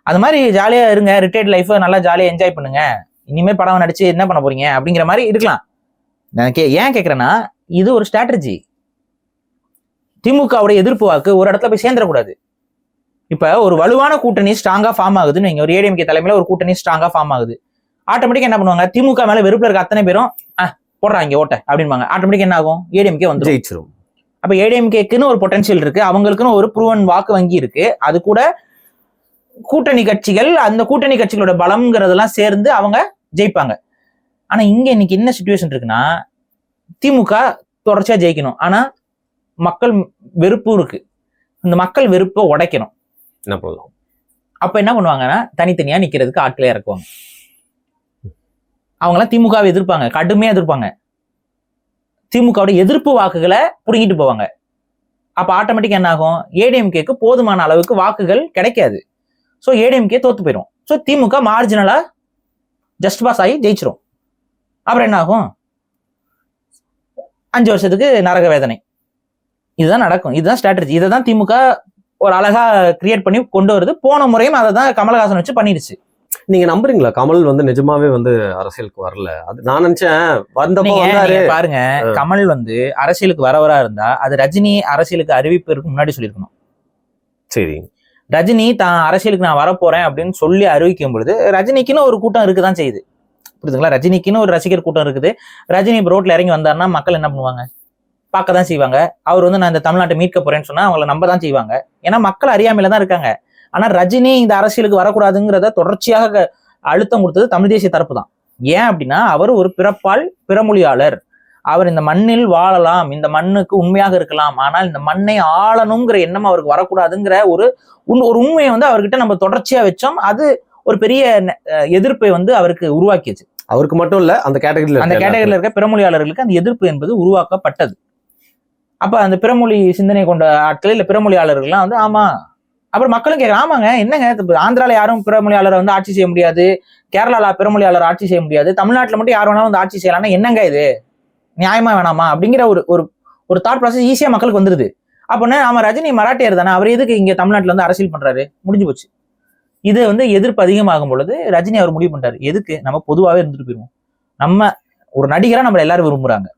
அது மாதிரி ஜாலியா இருங்க, ரிட்டையர்ட் லைஃப் நல்லா ஜாலியா என்ஜாய் பண்ணுங்க, இனிமே படம் நடிச்சு என்ன பண்ண போறீங்க அப்படிங்கிற மாதிரி இருக்கலாம். நான் ஏன் கேட்கறேன்னா இது ஒரு ஸ்ட்ராட்டஜி. திமுகவுடைய எதிர்ப்பு வாக்கு ஒரு இடத்துல போய் சேர்ந்துடக்கூடாது. இப்ப ஒரு வலுவான கூட்டணி ஸ்ட்ராங்கா ஃபார்ம் ஆகுதுன்னு வைங்க, ஒரு ADMK தலைமையில ஒரு கூட்டணி ஸ்ட்ராங்கா ஃபார்ம் ஆகுது. ஆட்டோமேட்டிக்கா என்ன பண்ணுவாங்க, திமுக மேல வெறுப்புல இருக்க அத்தனை பேரும் போடுறாங்க ஓட்ட அப்படின்பாங்க. ஆட்டோமேட்டிக் என்ன ஆகும், ADMK வந்து ஜெயிச்சிரும். அப்ப ADMKக்குன்னு ஒரு பொட்டன்ஷியல் இருக்கு, அவங்களுக்குன்னு ஒரு ப்ரூவன் வாக்கு வங்கி இருக்கு. அது கூட கூட்டணி கட்சிகள், அந்த கூட்டணி கட்சிகளோட பலம்ங்கிறதெல்லாம் சேர்ந்து அவங்க ஜெயிப்பாங்க. ஆனா இங்க இன்னைக்கு என்ன சிச்சுவேஷன் இருக்குன்னா, திமுக தொடர்ச்சியா ஜெயிக்கணும், ஆனா மக்கள் வெறுப்பும் இருக்கு. இந்த மக்கள் வெறுப்பை உடைக்கணும். என்ன பண்ணலாம்? அப்ப என்ன பண்ணுவாங்கன்னா தனித்தனியா நிக்கிறதுக்கு ஆட்களே இறக்குவாங்க. அவங்களாம் திமுகவை எதிர்ப்பாங்க, கடுமையா எதிர்ப்பாங்க. திமுகவோட எதிர்ப்பு வாக்குகளை புடுங்கிட்டு போவாங்க. அப்ப ஆட்டோமேட்டிக் என்ன ஆகும், ADMKக்கு போதுமான அளவுக்கு வாக்குகள் கிடைக்காது. ஸோ ADMK தோத்து போயிடும். ஸோ திமுக மார்ஜினலா ஜஸ்ட் பாஸ் ஆகி ஜெயிச்சிரும். அப்புறம் என்ன ஆகும், 5 வருஷத்துக்கு நரக வேதனை. இதுதான் நடக்கும். இதுதான் ஸ்ட்ராட்டஜி. இதை தான் திமுக ஒரு அழகா கிரியேட் பண்ணி கொண்டு வருது. போன முறையும் அதை தான் கமலஹாசன் வச்சு பண்ணிடுச்சு. நீங்க நம்புறீங்களா கமல் வந்து நிஜமாவே வந்து அரசியலுக்கு வரல? அது நான் நினைச்சேன் வந்தப்போ பாருங்க, கமல் வந்து அரசியலுக்கு வரவரா இருந்தா அது ரஜினி அரசியலுக்கு அறிவிப்பதற்கு முன்னாடி சொல்லியிருக்கணும். சரி, ரஜினி தான் அரசியலுக்கு நான் வரப்போறேன் அப்படின்னு சொல்லி அறிவிக்கும் பொழுது ரஜினிக்குன்னு ஒரு கூட்டம் இருக்குதான் செய்யுது. புரியுதுங்களா? ரஜினிக்குன்னு ஒரு ரசிகர் கூட்டம் இருக்குது. ரஜினி இப்போ ரோட்ல இறங்கி வந்தாருன்னா மக்கள் என்ன பண்ணுவாங்க, பார்க்க தான் செய்வாங்க. அவர் வந்து நான் இந்த தமிழ்நாட்டை மீட்க போறேன்னு சொன்னா அவங்களை நம்ப தான் செய்வாங்க. ஏன்னா மக்கள் அறியாமையில தான் இருக்காங்க. ஆனா ரஜினி இந்த அரசியலுக்கு வரக்கூடாதுங்கிறத தொடர்ச்சியாக அழுத்தம் கொடுத்தது தமிழ் தேசிய தரப்பு தான். ஏன் அப்படின்னா அவர் ஒரு பிறப்பால் பிறமொழியாளர். அவர் இந்த மண்ணில் வாழலாம், இந்த மண்ணுக்கு உண்மையாக இருக்கலாம், ஆனால் இந்த மண்ணை ஆளணுங்கிற எண்ணம் அவருக்கு வரக்கூடாதுங்கிற ஒரு உண்மையை வந்து அவர்கிட்ட நம்ம தொடர்ச்சியா வச்சோம். அது ஒரு பெரிய எதிர்ப்பை வந்து அவருக்கு உருவாக்கியது. அவருக்கு மட்டும் இல்ல, அந்த கேட்டகரியில இருக்க பிறமொழியாளர்களுக்கு அந்த எதிர்ப்பு என்பது உருவாக்கப்பட்டது. அப்ப அந்த பிறமொழி சிந்தனை கொண்ட ஆட்கள் இல்ல பிறமொழியாளர்கள்லாம் வந்து ஆமா. அப்புறம் மக்களும் கேட்கறாங்க, ஆமாங்க என்னங்க ஆந்திரால யாரும் பிறமொழியாளரை வந்து ஆட்சி செய்ய முடியாது, கேரளால பிறமொழியாளர் ஆட்சி செய்ய முடியாது, தமிழ்நாட்டுல மட்டும் யார் வேணாலும் வந்து ஆட்சி செய்யலாம்னா என்னங்க இது நியாயமா வேணாமா அப்படிங்கிற ஒரு தாட் ப்ராசஸ் ஈஸியா மக்களுக்கு வந்துருது. அப்போன்னா ஆமா ரஜினி மராட்டியர் தானே, அவர் எதுக்கு இங்க தமிழ்நாட்டுல வந்து அரசியல் பண்றாரு, முடிஞ்சு போச்சு. இது வந்து எதிர்ப்பு அதிகமாகும் பொழுது ரஜினி அவர் முடிவு பண்றாரு, எதுக்கு நம்ம பொதுவாகவே இருந்துட்டு போயிருவோம். நம்ம ஒரு நடிகரா நம்மள எல்லாரும் விரும்புறாங்க,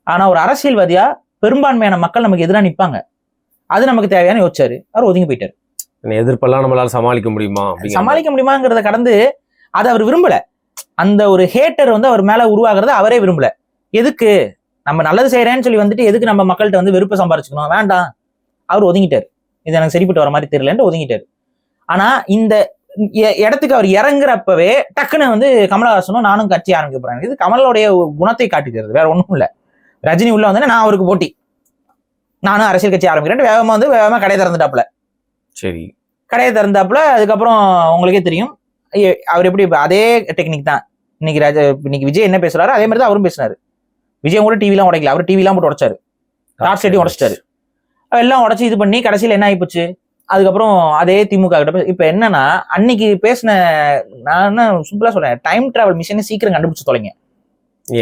ஆனா ஒரு அரசியல்வாதியா பெரும்பான்மையான மக்கள் நமக்கு எதிராக நிற்பாங்க, அது நமக்கு தேவையான யோசிச்சாரு. அவர் ஒதுங்கி போயிட்டாரு. எதிர்ப்பெல்லாம் நம்மளால சமாளிக்க முடியுமாங்கிறத கடந்து அதை அவர் விரும்பல. அந்த ஒரு ஹேட்டர் வந்து அவர் மேல உருவாகிறத அவரே விரும்பல. எதுக்கு நம்ம நல்லது செய்யறேன்னு சொல்லி வந்துட்டு எதுக்கு நம்ம மக்கள்கிட்ட வந்து வெறுப்பை சம்பாரிச்சுக்கணும், வேண்டாம். அவர் ஒதுங்கிட்டாரு. இது எனக்கு சரிப்பட்டு வர மாதிரி தெரியலன்ட்டு ஒதுங்கிட்டாரு. ஆனா இந்த இடத்துக்கு அவர் இறங்குறப்பவே டக்குன்னு வந்து கமலஹாசனும் நானும் கட்சி ஆரம்பிக்க போறாங்க. இது கமலோடைய குணத்தை காட்டுகிறது, வேற ஒண்ணும் இல்ல. ரஜினி உள்ள வந்து நான் அவருக்கு போட்டி, நானும் அரசியல் கட்சி ஆரம்பிக்கிறேன், வேகமா கடையை திறந்துட்டாப்புல. சரி, கடையை திறந்தாப்புல. அதுக்கப்புறம் உங்களுக்கே தெரியும் அவர் எப்படி அதே டெக்னிக் தான். இன்னைக்கு விஜய் என்ன பேசுறாரு அதே மாதிரி தான் அவரும் பேசினாரு. விஜய் கூட டிவிலாம் உடைக்கல, அவர் டிவிலாம் போட்டு உடைச்சாரு, டாப் செட்டையும் உடைச்சிட்டாரு. எல்லாம் உடச்சு இது பண்ணி கடைசியில் என்ன ஆயிப்போச்சு, அதுக்கப்புறம் அதே திமுக கிட்ட இப்ப என்னன்னா அன்னைக்கு பேசின, நான் என்ன சிம்பிளா சொல்றேன், டைம் டிராவல் மிஷினை சீக்கிரம் கண்டுபிடிச்சு தொலைங்க.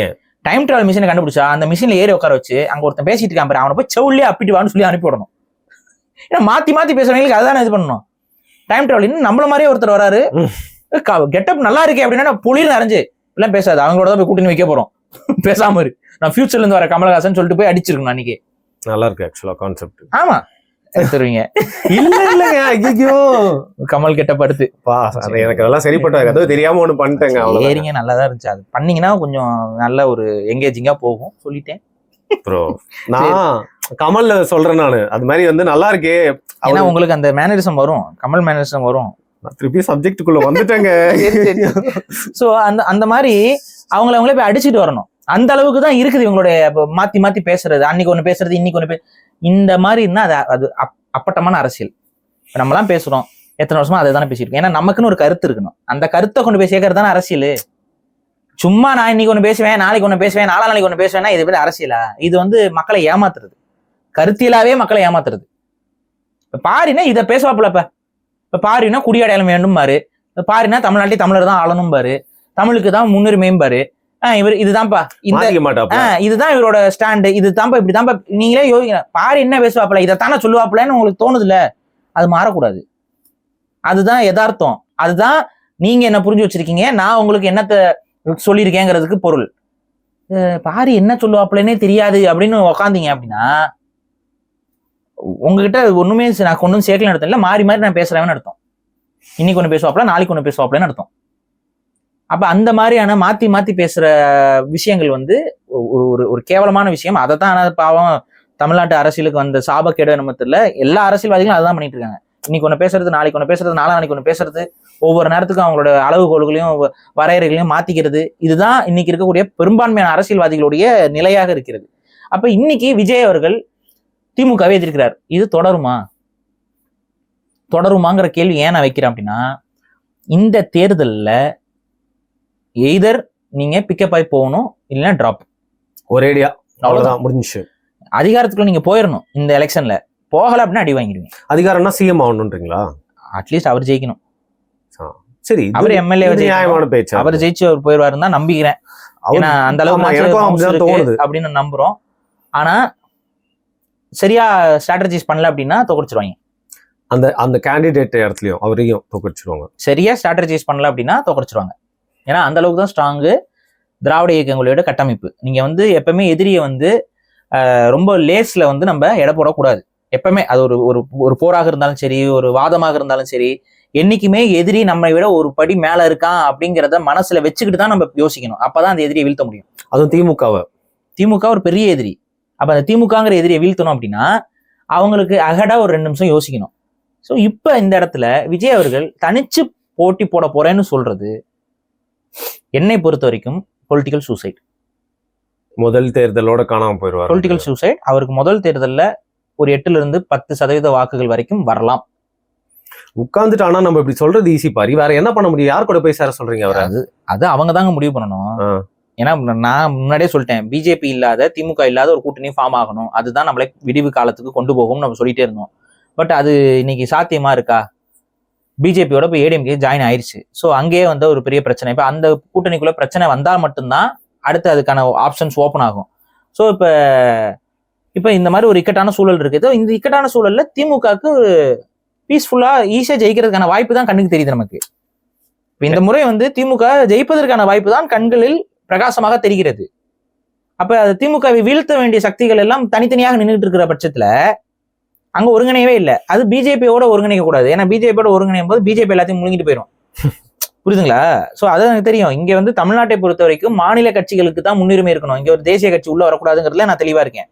ஏன் டைம் டிராவல் மிஷினை கண்டுபிடிச்சா அந்த மிஷின்ல ஏறி உட்கார வச்சு அங்க ஒருத்தன் பேசிட்டு இருக்கான் பாரு, அவனை போய் செவுள்ளே அப்பிட்டு வான்னு சொல்லி அனுப்பி விடணும். ஏன்னா மாத்தி மாத்தி பேசுறவங்களுக்கு அதுதானே இது பண்ணணும். டைம் டிராவல் இன்னும் நம்மள மாதிரியே ஒருத்தர் வராரு, கெட்டப் நல்லா இருக்கே அப்படின்னா புளிர் நிறைஞ்சு எல்லாம் பேசாது, அவங்களோட தான் போய் கூட்டின்னு வைக்க போறோம், பேசாம இரு, நான் ஃபியூச்சர்ல இருந்து வர கமலஹாசன் சொல்லிட்டு போய் அடிச்சிருக்கணும் அன்னைக்கு. நல்லா இருக்கு ஆக்சுவலா கான்செப்ட். ஆமா தருவீங்க இல்ல இல்லங்க, ஐயோ கமல் கிட்ட படுத்து எனக்கு அதெல்லாம் சரிப்பட்டாது, ஏதோ தெரியாம ஒண்ணு பண்ணிட்டேங்க. சரிங்க, நல்லாதான் இருந்துச்சு. அது பண்ணீங்கன்னா கொஞ்சம் நல்ல ஒரு எங்கேஜிங்கா போகும் சொல்லிட்டேன் ப்ரோ. நான் கமல்ல சொல்றேன், நானு அது மாதிரி வந்து நல்லா இருக்கே, ஏன்னா உங்களுக்கு அந்த மேனரிசம் வரும், கமல் மேனரிசம் வரும். திருப்பி சப்ஜெக்டுக்குள்ள வந்துட்டேங்க. சோ அந்த மாதிரி அவங்களே போய் அடிச்சுட்டு வரணும். அந்த அளவுக்கு தான் இருக்குது இவங்களுடைய மாத்தி மாத்தி பேசுறது, அன்னைக்கு ஒண்ணு பேசுறது இன்னைக்கு ஒண்ணு இந்த மாதிரி இருந்தா அது அப்பட்டமான அரசியல். நம்மலாம் பேசுறோம் எத்தனை வருஷமா அதை தானே பேசிருக்கோம். ஏன்னா நமக்குன்னு ஒரு கருத்து இருக்கணும், அந்த கருத்தை கொண்டு போய் சேர்க்கறது தானே அரசியல். சும்மா நான் இன்னைக்கு ஒண்ணு பேசுவேன், நாளைக்கு ஒண்ணு பேசுவேன், நாளைக்கு ஒண்ணு பேசுவேன்னா இது பேர் அரசியலா? இது வந்து மக்களை ஏமாத்துறது, கருத்தியலாவே மக்களை ஏமாத்துறது. பாரினா இதை பேசுவாப்புலப்ப, இப்ப பாரினா குடியடையாளம் வேண்டும் பாரு, பாரினா தமிழ்நாட்டில் தமிழர் தான் ஆளணும் பாரு, தமிழுக்கு தான் முன்னுரிமையும் பாரு, இவர் இதுதான்ப்பா, இதுதான் இவரோட ஸ்டாண்டு, இதுதான்ப்பா, இப்படிதான்ப்பா. நீங்களே யோசிங்க, பாரு என்ன பேசுவாப்புல, இதைத்தானே சொல்லுவாப்புலன்னு உங்களுக்கு தோணுது இல்ல? அது மாறக்கூடாது. அதுதான் யதார்த்தம். அதுதான் நீங்க என்ன புரிஞ்சு வச்சிருக்கீங்க, நான் உங்களுக்கு என்னத்த சொல்லியிருக்கேங்கிறதுக்கு பொருள். பாரு என்ன சொல்லுவாப்புலன்னே தெரியாது அப்படின்னு உக்காந்தீங்க அப்படின்னா உங்ககிட்ட ஒண்ணுமே நான் ஒன்றும் சேர்க்கலன்னு அர்த்தம் இல்ல, மாறி மாறி நான் பேசுறேன்னு அர்த்தம். இன்னைக்கு ஒண்ணு பேசுவாப்புல, நாளைக்கு ஒண்ணு பேசுவாப்புலன்னு அர்த்தம். அப்ப அந்த மாதிரியான மாத்தி மாத்தி பேசுற விஷயங்கள் வந்து ஒரு கேவலமான விஷயம். அதை தான் பாவம் தமிழ்நாட்டு அரசியலுக்கு வந்த சாபக்கேடு நம்ம தெரியல. எல்லா அரசியல்வாதிகளும் அதான் பண்ணிட்டு இருக்காங்க. இன்னைக்கு ஒண்ணு பேசுறது, நாளைக்கு ஒண்ணு பேசுறது, நாளைக்கு ஒண்ணு பேசுறது, ஒவ்வொரு நேரத்துக்கும் அவங்களோட அளவுகோல்களையும் வரையறைகளையும் மாத்திக்கிறது. இதுதான் இன்னைக்கு இருக்கக்கூடிய பெரும்பான்மையான அரசியல்வாதிகளுடைய நிலையாக இருக்கிறது. அப்ப இன்னைக்கு விஜய் அவர்கள் திமுகவே எதிர்க்கிறார். இது தொடருமாங்கிற கேள்வி ஏன் நான் வைக்கிறேன் அப்படின்னா, இந்த தேர்தலில் எய்தர் நீங்க பிக்கப் ஆகி போகணும், இல்லைன்னா டிராப், ஒரேடியா, அவ்வளவுதான் முடிஞ்சிச்சு. அதிகாரத்துக்குள்ள நீங்க போயிடணும். இந்த எலெக்ஷன்ல போகல அப்படின்னா அடி வாங்கிடுவீங்க. அதிகாரம்னா சிஎம் ஆகணும்ன்றீங்களா? அட்லீஸ்ட் அவர் ஜெயிக்கணும். சரி, அவர் எம்எல்ஏ அவர் ஜெயிச்சு அவர் போயிடுவாருன்னு தான் நம்பிக்கிறேன். ஏன்னா அந்த அளவுக்கு அப்படின்னு நம்புறோம். ஆனா சரியா ஸ்ட்ராட்டஜிஸ் பண்ணல அப்படின்னா தோக்கடிச்சிருவாங்க. அந்த கேண்டிடேட் இடத்துலயும் அவரையும் தோக்கடிச்சிருவாங்க. சரியா ஸ்ட்ராட்டஜிஸ் பண்ணல அப்படின்னா தோக்கடிச்சிருவாங்க. ஏன்னா அந்த அளவுக்கு தான் ஸ்ட்ராங்கு திராவிட இயக்கங்களோட கட்டமைப்பு. நீங்க வந்து எப்பவுமே எதிரியை வந்து ரொம்ப லேஸ்ல வந்து நம்ம எடை போடக்கூடாது. எப்பவுமே அது ஒரு போராக இருந்தாலும் சரி, ஒரு வாதமாக இருந்தாலும் சரி, என்னைக்குமே எதிரி நம்மை விட ஒரு படி மேல இருக்கான் அப்படிங்கிறத மனசுல வச்சுக்கிட்டு தான் நம்ம யோசிக்கணும். அப்பதான் அந்த எதிரியை வீழ்த்த முடியும். அதுவும் திமுக ஒரு பெரிய எதிரி. அப்ப அந்த திமுகங்கிற எதிரியை வீழ்த்தணும் அப்படின்னா அவங்களுக்கு அகடா ஒரு 2 நிமிஷம் யோசிக்கணும். ஸோ இப்ப இந்த இடத்துல விஜய் அவர்கள் தனிச்சு போட்டி போட போறேன்னு சொல்றது என்னை பொறுத்த வரைக்கும் பொலிட்டிக்கல் சூசைட். முதல் தேர்தலோட காணாம போயிடுவார். Political suicide. அவருக்கு முதல் தேர்தலில் ஒரு 8% வாக்குகள் வரைக்கும் வரலாம். உட்கார்ந்துட்டு ஆனா நம்ம இப்படி சொல்றது ஈஸி பாரு, வேற என்ன பண்ண முடியும்? யார் கூட போய் சேர சொல்றீங்க? அவர் அது அவங்க தாங்க முடிவு பண்ணணும். ஏன்னா நான் முன்னாடியே சொல்லிட்டேன், பிஜேபி இல்லாத திமுக இல்லாத ஒரு கூட்டணி ஃபார்ம் ஆகணும், அதுதான் நம்மளை விடிவு காலத்துக்கு கொண்டு போகும்னு நம்ம சொல்லிட்டே இருந்தோம். பட் அது இன்னைக்கு சாத்தியமா இருக்கா? பிஜேபியோட இப்போ ஏடிஎம்கே ஜாயின் ஆயிடுச்சு. ஸோ அங்கேயே வந்து ஒரு பெரிய பிரச்சனை. இப்போ அந்த கூட்டணிக்குள்ள பிரச்சனை வந்தால் மட்டும்தான் அடுத்து அதுக்கான ஆப்ஷன்ஸ் ஓப்பன் ஆகும். ஸோ இப்போ இந்த மாதிரி ஒரு இக்கட்டான சூழல் இருக்குது. இந்த இக்கட்டான சூழல்ல திமுகவுக்கு பீஸ்ஃபுல்லா ஈஸியா ஜெயிக்கிறதுக்கான வாய்ப்பு தான் கண்ணுக்கு தெரியுது நமக்கு. இப்போ இந்த முறை வந்து திமுக ஜெயிப்பதற்கான வாய்ப்பு தான் கண்களில் பிரகாசமாக தெரிகிறது. அப்ப அது திமுகவை வீழ்த்த வேண்டிய சக்திகள் எல்லாம் தனித்தனியாக நின்றுட்டு இருக்கிற பட்சத்துல அங்க ஒருங்கிணையவே இல்லை. அது பிஜேபியோட ஒருங்கிணைக்க கூடாது. ஏன்னா பிஜேபியோட ஒருங்கிணையும் போது பிஜேபி எல்லாத்தையும் முழுங்கிட்டு போயிடும். புரியுதுங்களா? சோ அது எனக்கு தெரியும். இங்க வந்து தமிழ்நாட்டை பொறுத்த வரைக்கும் மாநில கட்சிகளுக்கு தான் முன்னுரிமை இருக்கணும். இங்க ஒரு தேசிய கட்சி உள்ள வரக்கூடாதுங்கிறதுல நான் தெளிவா இருக்கேன்.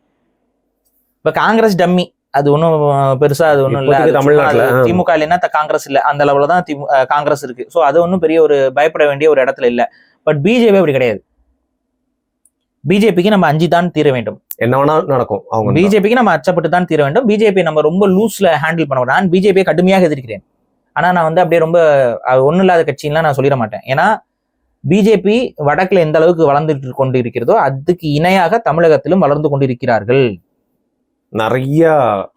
இப்ப காங்கிரஸ் டம்மி, அது ஒன்றும் பெருசா அது ஒன்றும் இல்லை. தமிழ்நாட்டுல திமுக இல்லைன்னா காங்கிரஸ் இல்லை, அந்த லெவலில் தான் காங்கிரஸ் இருக்கு. ஸோ அது ஒன்றும் பெரிய ஒரு பயப்பட வேண்டிய ஒரு இடத்துல இல்லை. பட் பிஜேபி அப்படி கிடையாது. பிஜேபிக்கு நம்ம அஞ்சு தான் தீர வேண்டும், என்ன வேணா நடக்கும். அவங்க பிஜேபிக்கு நம்ம அச்சப்பட்டு தான் தீர வேண்டும். பிஜேபி நம்ம ரொம்ப லூஸ்ல ஹேண்டில் பண்ண மாட்டோம். நான் பிஜேபியை கடுமையாக எதிர்க்கிறேன். ஆனா நான் வந்து அப்படியே ரொம்ப ஒன்றும் இல்லாத கட்சின்லாம் நான் சொல்லிட மாட்டேன். ஏன்னா பிஜேபி வடக்குல எந்த அளவுக்கு வளர்ந்துட்டு கொண்டு இருக்கிறதோ அதுக்கு இணையாக தமிழகத்திலும் வளர்ந்து கொண்டிருக்கிறார்கள். நிறைய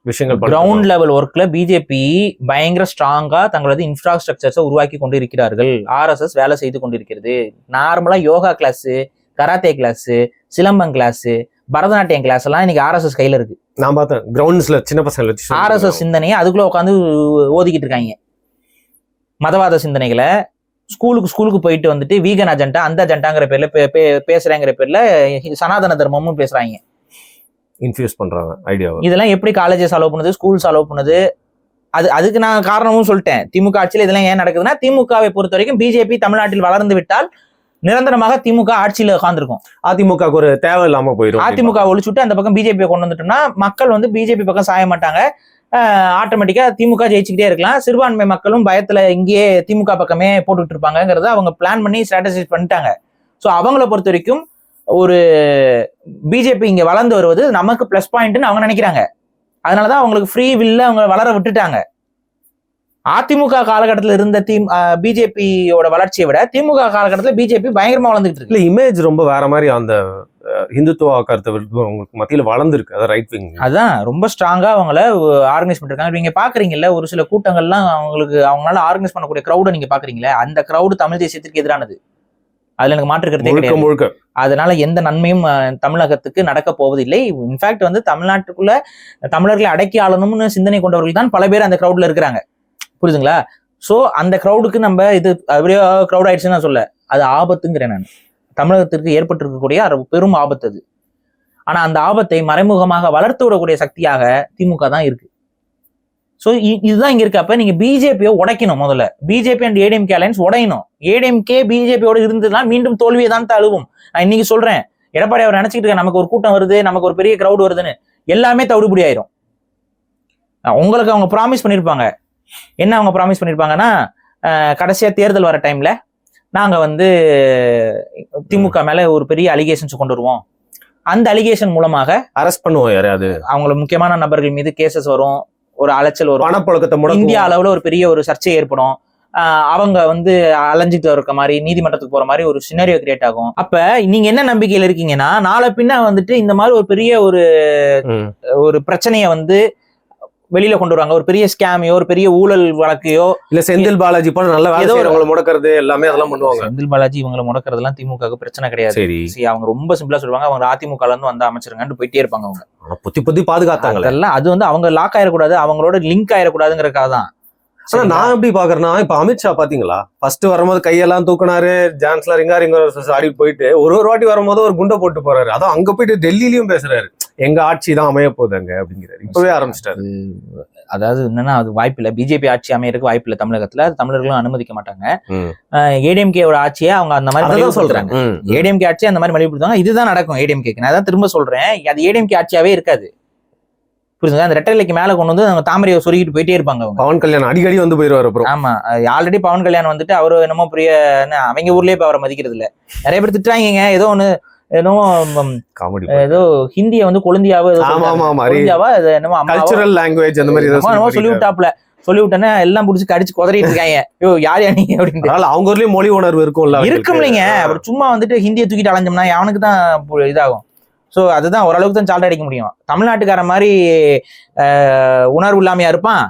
விஷயங்கள் கிரவுண்ட் லெவல் ஒர்க்ல பிஜேபி பயங்கர ஸ்ட்ராங்கா தங்களது இன்ஃப்ராஸ்ட்ரக்சர்ஸை உருவாக்கி கொண்டு இருக்கிறார்கள். ஆர்எஸ்எஸ் வேலை செய்து கொண்டிருக்கிறது. நார்மலா yoga class, karate class, silambam class, Bharatanatyam class எல்லாம் இன்னைக்கு ஆர்எஸ்எஸ் கையில இருக்கு. நான் பார்த்தேன் கிரவுண்ட்ஸ்ல சின்ன பசங்களை வச்சு ஆர்எஸ்எஸ் சிந்தனையை அதுக்குள்ள உட்காந்து ஓதிக்கிட்டு இருக்காங்க. மதவாத சிந்தனைகளை ஸ்கூலுக்கு போயிட்டு வந்துட்டு வீகன் அஜெண்டா அந்த அஜெண்டாங்கிற பேர்ல பேசுறேங்கிற பேர்ல சனாதன தர்மமும் பேசுறாங்க, இன்ஃபியூஸ் பண்றாங்க ஐடியா. இதெல்லாம் எப்படி காலேஜஸ் அலோவ் பண்ணுது, ஸ்கூல்ஸ் அலோவ் பண்ணுது? அதுக்கு நான் காரணமும் சொல்லிட்டேன். திமுக ஆட்சியில் இதெல்லாம் ஏன் நடக்குதுன்னா, திமுகவை பொறுத்த வரைக்கும் பிஜேபி தமிழ்நாட்டில் வளர்ந்து விட்டால் நிரந்தரமாக திமுக ஆட்சியில உட்காந்துருக்கும். அதிமுக ஒரு தேவை இல்லாம போயிடும். அதிமுக ஒழிச்சுட்டு அந்த பக்கம் பிஜேபி கொண்டு வந்துட்டோம்னா மக்கள் வந்து பிஜேபி பக்கம் சாய மாட்டாங்க. ஆட்டோமேட்டிக்கா திமுக ஜெயிச்சுக்கிட்டே இருக்கலாம். சிறுபான்மை மக்களும் பயத்துல இங்கேயே திமுக பக்கமே போட்டுட்டு இருப்பாங்கிறத அவங்க பிளான் பண்ணி ஸ்ட்ராட்டஜைஸ் பண்ணிட்டாங்க. ஸோ அவங்கள பொறுத்த வரைக்கும் ஒரு பிஜேபி இங்க வளர்ந்து வருவது நமக்கு பிளஸ் பாயிண்ட்னு அவங்க நினைக்கிறாங்க. அதனாலதான் அவங்களுக்கு ஃப்ரீ வில்ல அவங்க வளர விட்டுட்டாங்க. அதிமுக காலகட்டத்தில் இருந்த பிஜேபியோட வளர்ச்சியை விட திமுக காலகட்டத்தில் பிஜேபி பயங்கரமா வளர்ந்துட்டு இருக்கு. இல்ல இமேஜ் ரொம்ப வேற மாதிரி அந்த இந்துத்துவ கருத்தை உங்களுக்கு மத்தியில வளர்ந்துருக்கு. அதான் ரைட் விங் அதான் ரொம்ப ஸ்ட்ராங்கா அவங்கள ஆர்கனைஸ் பண்ணிருக்காங்க. நீங்க பாக்குறீங்கல்ல ஒரு சில கூட்டங்கள்லாம் அவங்களால ஆர்கனைஸ் பண்ணக்கூடிய கிரௌட நீங்க பாக்குறீங்களா, அந்த கிரௌடு தமிழ் தேசியத்திற்கு எதிரானது. அதுல எனக்கு மாற்றுக்கிறதே கிடையாது. அதனால எந்த நன்மையும் தமிழகத்துக்கு நடக்க போவதில்லை. இன்ஃபேக்ட் வந்து தமிழ்நாட்டுக்குள்ள தமிழர்களை அடக்கி ஆளணும்னு சிந்தனை கொண்டவர்கள் தான் பல பேர் அந்த கிரௌட்ல இருக்கிறாங்க. புரியுதுங்களா? சோ அந்த கிரௌடுக்கு நம்ம இது அப்படியே கிரௌட் ஆயிடுச்சுன்னு நான் சொல்ல, அது ஆபத்துங்கிறேன் நான். தமிழகத்திற்கு ஏற்பட்டிருக்கக்கூடிய பெரும் ஆபத்து அது. ஆனா அந்த ஆபத்தை மறைமுகமாக வளர்த்து விடக்கூடிய சக்தியாக திமுக தான் இருக்கு. ஸோ இதுதான் இங்க இருக்கு. அப்ப நீங்க பிஜேபியை உடைக்கணும். முதல்ல பிஜேபி அண்ட் ஏடிஎம்கே அலையன்ஸ் உடையணும். ஏடிஎம்கே பிஜேபியோட இருந்ததுன்னா மீண்டும் தோல்வியை தான் தழுவும். நான் இன்னைக்கு சொல்றேன், எடப்பாடி அவர் நினைச்சிட்டு இருக்க நமக்கு ஒரு கூட்டம் வருது, நமக்கு ஒரு பெரிய கிரௌட் வருதுன்னு, எல்லாமே தவிடுபடி ஆயிரும். உங்களுக்கு அவங்க ப்ராமிஸ் பண்ணிருப்பாங்க. என்ன அவங்க ப்ராமிஸ் பண்ணிருப்பாங்கன்னா, கடைசியா தேர்தல் வர டைம்ல நாங்க வந்து திமுக மேல ஒரு பெரிய அலிகேஷன்ஸ் கொண்டு வருவோம். அந்த அலிகேஷன் மூலமாக அரெஸ்ட் பண்ணுவோம். யாராவது அவங்கள முக்கியமான நபர்கள் மீது கேசஸ் வரும், ஒரு அலைச்சல் வரும், பணப்புழக்கத்தை இந்தியா அளவுல ஒரு பெரிய ஒரு சர்ச்சை ஏற்படும். அவங்க வந்து அலைஞ்சிட்டு இருக்க மாதிரி நீதிமன்றத்துக்கு போற மாதிரி ஒரு சினாரியோ கிரியேட் ஆகும். அப்ப நீங்க என்ன நம்பிக்கையில இருக்கீங்கன்னா, நாளை பின்ன வந்துட்டு இந்த மாதிரி ஒரு பெரிய ஒரு பிரச்சனையை வந்து வெளியில கொண்டு வருவாங்க. ஒரு பெரிய ஸ்கேமையோ ஒரு பெரிய ஊழல் வழக்கையோ, இல்ல செந்தில் பாலாஜி போல நல்ல வேலை முடக்கிறது எல்லாமே அதெல்லாம் பண்ணுவாங்க. செந்தில் பாலாஜி இவங்களை முடக்கிறதுலாம் திமுக பிரச்சனை கிடையாது. சரி, அவங்க ரொம்ப சிம்பிளா சொல்லுவாங்க, அவங்க அதிமுக இருந்து வந்து அமைச்சிருங்கன்னு போயிட்டே இருப்பாங்க. அவங்க புத்தி பாதுகாத்தாங்க. அதெல்லாம் அது வந்து அவங்க லாக் ஆயிடக்கூடாது, அவங்களோட லிங்க் ஆயிடக்கூடாதுங்கிறதுக்காக தான். ஆனா நான் எப்படி பாக்குறேன்னா, இப்ப அமித்ஷா பாத்தீங்களா, ஃபர்ஸ்ட் வரும்போது கையெல்லாம் தூக்குனாரு, ஜான்ஸ்லர் இங்க ஆடி போயிட்டு ஒரு வாட்டி வரும்போது ஒரு குண்டை போட்டு போறாரு. அதான் அங்க போயிட்டு டெல்லியிலயும் பேசுறாரு, எங்க ஆட்சி தான் அமைய போகுதுங்க அப்படிங்கிறாரு. இப்பவே ஆரம்பிச்சிட்டாரு. அதாவது என்னன்னா, அது வாய்ப்பு இல்லை. பிஜேபி ஆட்சி அமையறதுக்கு வாய்ப்பு இல்லை தமிழகத்துல. தமிழர்களும் அனுமதிக்க மாட்டாங்க. ஏடிஎம்கேவோட ஆட்சியை அவங்க அந்த மாதிரி சொல்றாங்க. ஏடிஎம்கே ஆட்சி அந்த மாதிரி மலிவுபடுத்துவாங்க. இதுதான் நடக்கும் ஏடிஎம்கேக்கு. நான் தான் திரும்ப சொல்றேன், அது ஏடிஎம்கே ஆட்சியாவே இருக்காது. புரியுதுங்க? அந்த ரெட்டலைக்கு மேல கொண்டு வந்து அவங்க தாமரையை சொருகிட்டு போயிட்டே இருப்பாங்க. பவன் கல்யாணம் அடிக்கடி வந்து போயிருவாரு. ஆமா, ஆல்ரெடி பவன் கல்யாணம் வந்துட்டு அவரு என்னமோ பெரிய அவங்க ஊர்லயே இப்ப அவரை மதிக்கிறது இல்ல. நிறைய பேர் திட்டுறாங்க, ஏதோ ஒண்ணு ஏதோ ஹிந்திய வந்து கொழுந்தியாவோ சொல்லி விட்டாப்ல. சொல்லி விட்டேன்னா எல்லாம் புடிச்சு கடிச்சு குதறிட்டு இருக்காங்க. யோ யார் நீ அப்படின்னு. அவங்க ஊர்லயும் மொழி உணர்வு இருக்கும் இல்லைங்க. அப்புறம் சும்மா வந்துட்டு ஹிந்தியை தூக்கிட்டு அலைஞ்சோம்னா அவனுக்கு தான் இதாகும். ஸோ அதுதான் ஓரளவுக்கு தான் சால்ட் அடிக்க முடியும். தமிழ்நாட்டுக்காரன் மாதிரி உணர்வு இல்லாமையா இருப்பான்.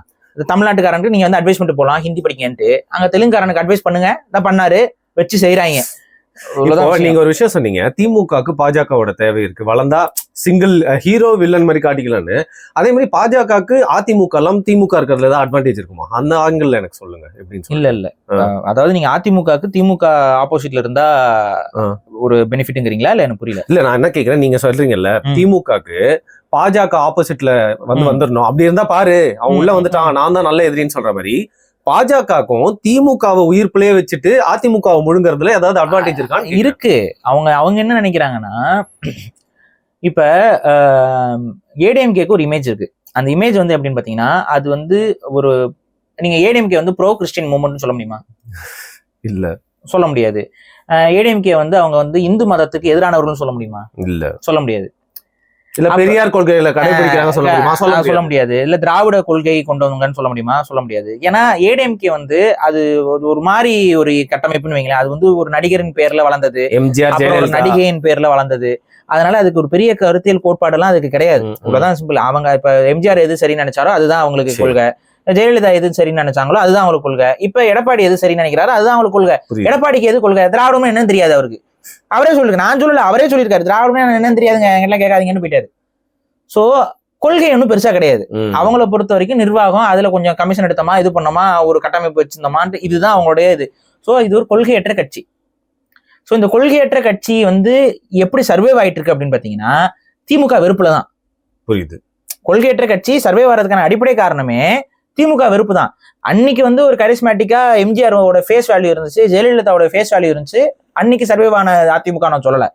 தமிழ்நாட்டுக்காரனுக்கு நீங்க வந்து அட்வைஸ் பண்ணிட்டு போகலாம், ஹிந்தி படிக்கன்ட்டு. அங்க தெலுங்குக்காரனுக்கு அட்வைஸ் பண்ணுங்க, தான் பண்ணாரு, வச்சு செய்யறாங்க. நீங்க ஒரு விஷயம் சொன்னீங்க, திமுகவுக்கு பாஜகவோட தேவை இருக்கு, வளர்ந்தா சிங்கிள் ஹீரோ வில்லன் மாதிரி காட்டிக்கலான்னு. அதே மாதிரி பாஜகவுக்கு அதிமுக எல்லாம் திமுக இருக்கிறதுல ஏதாவது அட்வான்டேஜ் இருக்குமா? அந்த ஆங்கிள் எனக்கு சொல்லுங்க எப்படின்னு. இல்ல அதாவது நீங்க அதிமுகவுக்கு திமுக ஆப்போசிட்ல இருந்தா ஒரு பெனிஃபிட்ங்கிறீங்களா? இல்ல எனக்கு புரியல. இல்ல நான் என்ன கேக்குறேன், நீங்க சொல்றீங்கல்ல திமுகவுக்கு பாஜக ஆப்போசிட்ல வந்துடணும், அப்படி இருந்தா பாரு அவன் உள்ள வந்துட்டான், நான் தான் நல்ல எதிரின்னு சொல்ற மாதிரி பாஜகவுக்கும் திமுகவை உயிர்ப்பிலேயே வச்சுட்டு அதிமுகவை முழுங்குறதுல ஏதாவது அட்வான்டேஜ் இருக்கான்னு இருக்கு. அவங்க என்ன நினைக்கிறாங்கன்னா, இப்ப ஏடிஎம்கேக்கு ஒரு இமேஜ் இருக்கு. அந்த இமேஜ் வந்து எப்படின்னு பாத்தீங்கன்னா, அது வந்து ஒரு நீங்க ஏடிஎம்கே வந்து ப்ரோ கிறிஸ்டியன் மூவ்மெண்ட் சொல்ல முடியுமா? இல்ல, சொல்ல முடியாது. ஏடிஎம்கே வந்து அவங்க வந்து இந்து மதத்துக்கு எதிரானவர்கள் சொல்ல முடியுமா? இல்ல, சொல்ல முடியாது. இல்ல பெரியார் கொள்கையில கடைபிடிக்கிறாங்க சொல்ல முடியுமா? சொல்ல முடியாது. இல்ல திராவிட கொள்கை கொண்டு வந்தாங்கன்னு சொல்ல முடியுமா? சொல்ல முடியாது. ஏன்னா ஏடிஎம்கே வந்து அது ஒரு மாதிரி ஒரு கட்டமைப்புன்னு வைங்களேன். அது வந்து ஒரு நடிகரின் பேர்ல வளர்ந்தது, எம்ஜிஆர் ஒரு நடிகையின் பேர்ல வளர்ந்தது. அதனால அதுக்கு ஒரு பெரிய கருத்தியல் கோட்பாடெல்லாம் அதுக்கு கிடையாது. இவ்வளவுதான் சிம்பிள். அவங்க இப்ப எம்ஜிஆர் எது சரின்னு நினைச்சாரோ அதுதான் அவங்களுக்கு கொள்கை. ஜெயலலிதா எது சரின்னு நினைச்சாங்களோ அதுதான் அவங்களுக்கு கொள்கை. இப்ப எடப்பாடி எது சரின்னு நினைக்கிறாரோ அதுதான் அவங்களுக்கு கொள்கை. எடப்பாடிக்கு எது கொள்கை? திராவிடமே என்னன்னு தெரியாது அவருக்கு. அவரே சொல்லுங்க, நான் சொல்லல, அவரே சொல்லியிருக்காரு திராவிடமே என்னன்னு தெரியாதுங்க, எல்லாம் கேட்காதீங்கன்னு போயிட்டாரு. சோ கொள்கை ஒன்றும் பெருசா கிடையாது. அவங்கள பொறுத்த வரைக்கும் நிர்வாகம், அதுல கொஞ்சம் கமிஷன் எடுத்தோமா, இது பண்ணோமா, ஒரு கட்டமைப்பு வச்சிருந்தோமான்ட்டு இதுதான் அவங்களுடைய இது. சோ இது ஒரு கொள்கையற்ற கட்சி. சோ இந்த கொள்கையற்ற கட்சி வந்து எப்படி சர்வைவ் ஆயிட்டு இருக்கு அப்படின்னு பாத்தீங்கன்னா திமுக வெறுப்புல தான். புரியுது. கொள்கையற்ற கட்சி சர்வைவ் ஆகிறதுக்கான அடிப்படை காரணமே திமுக வெறுப்பு தான். அன்னைக்கு வந்து ஒரு கரிஸ்மேட்டிக்கா எம்ஜிஆரோட ஃபேஸ் வேல்யூ இருந்துச்சு, ஜெயலலிதாவோட ஃபேஸ் வேல்யூ இருந்துச்சு. அன்னைக்கு சர்வைவ் ஆன அதிமுக நான் சொல்லல,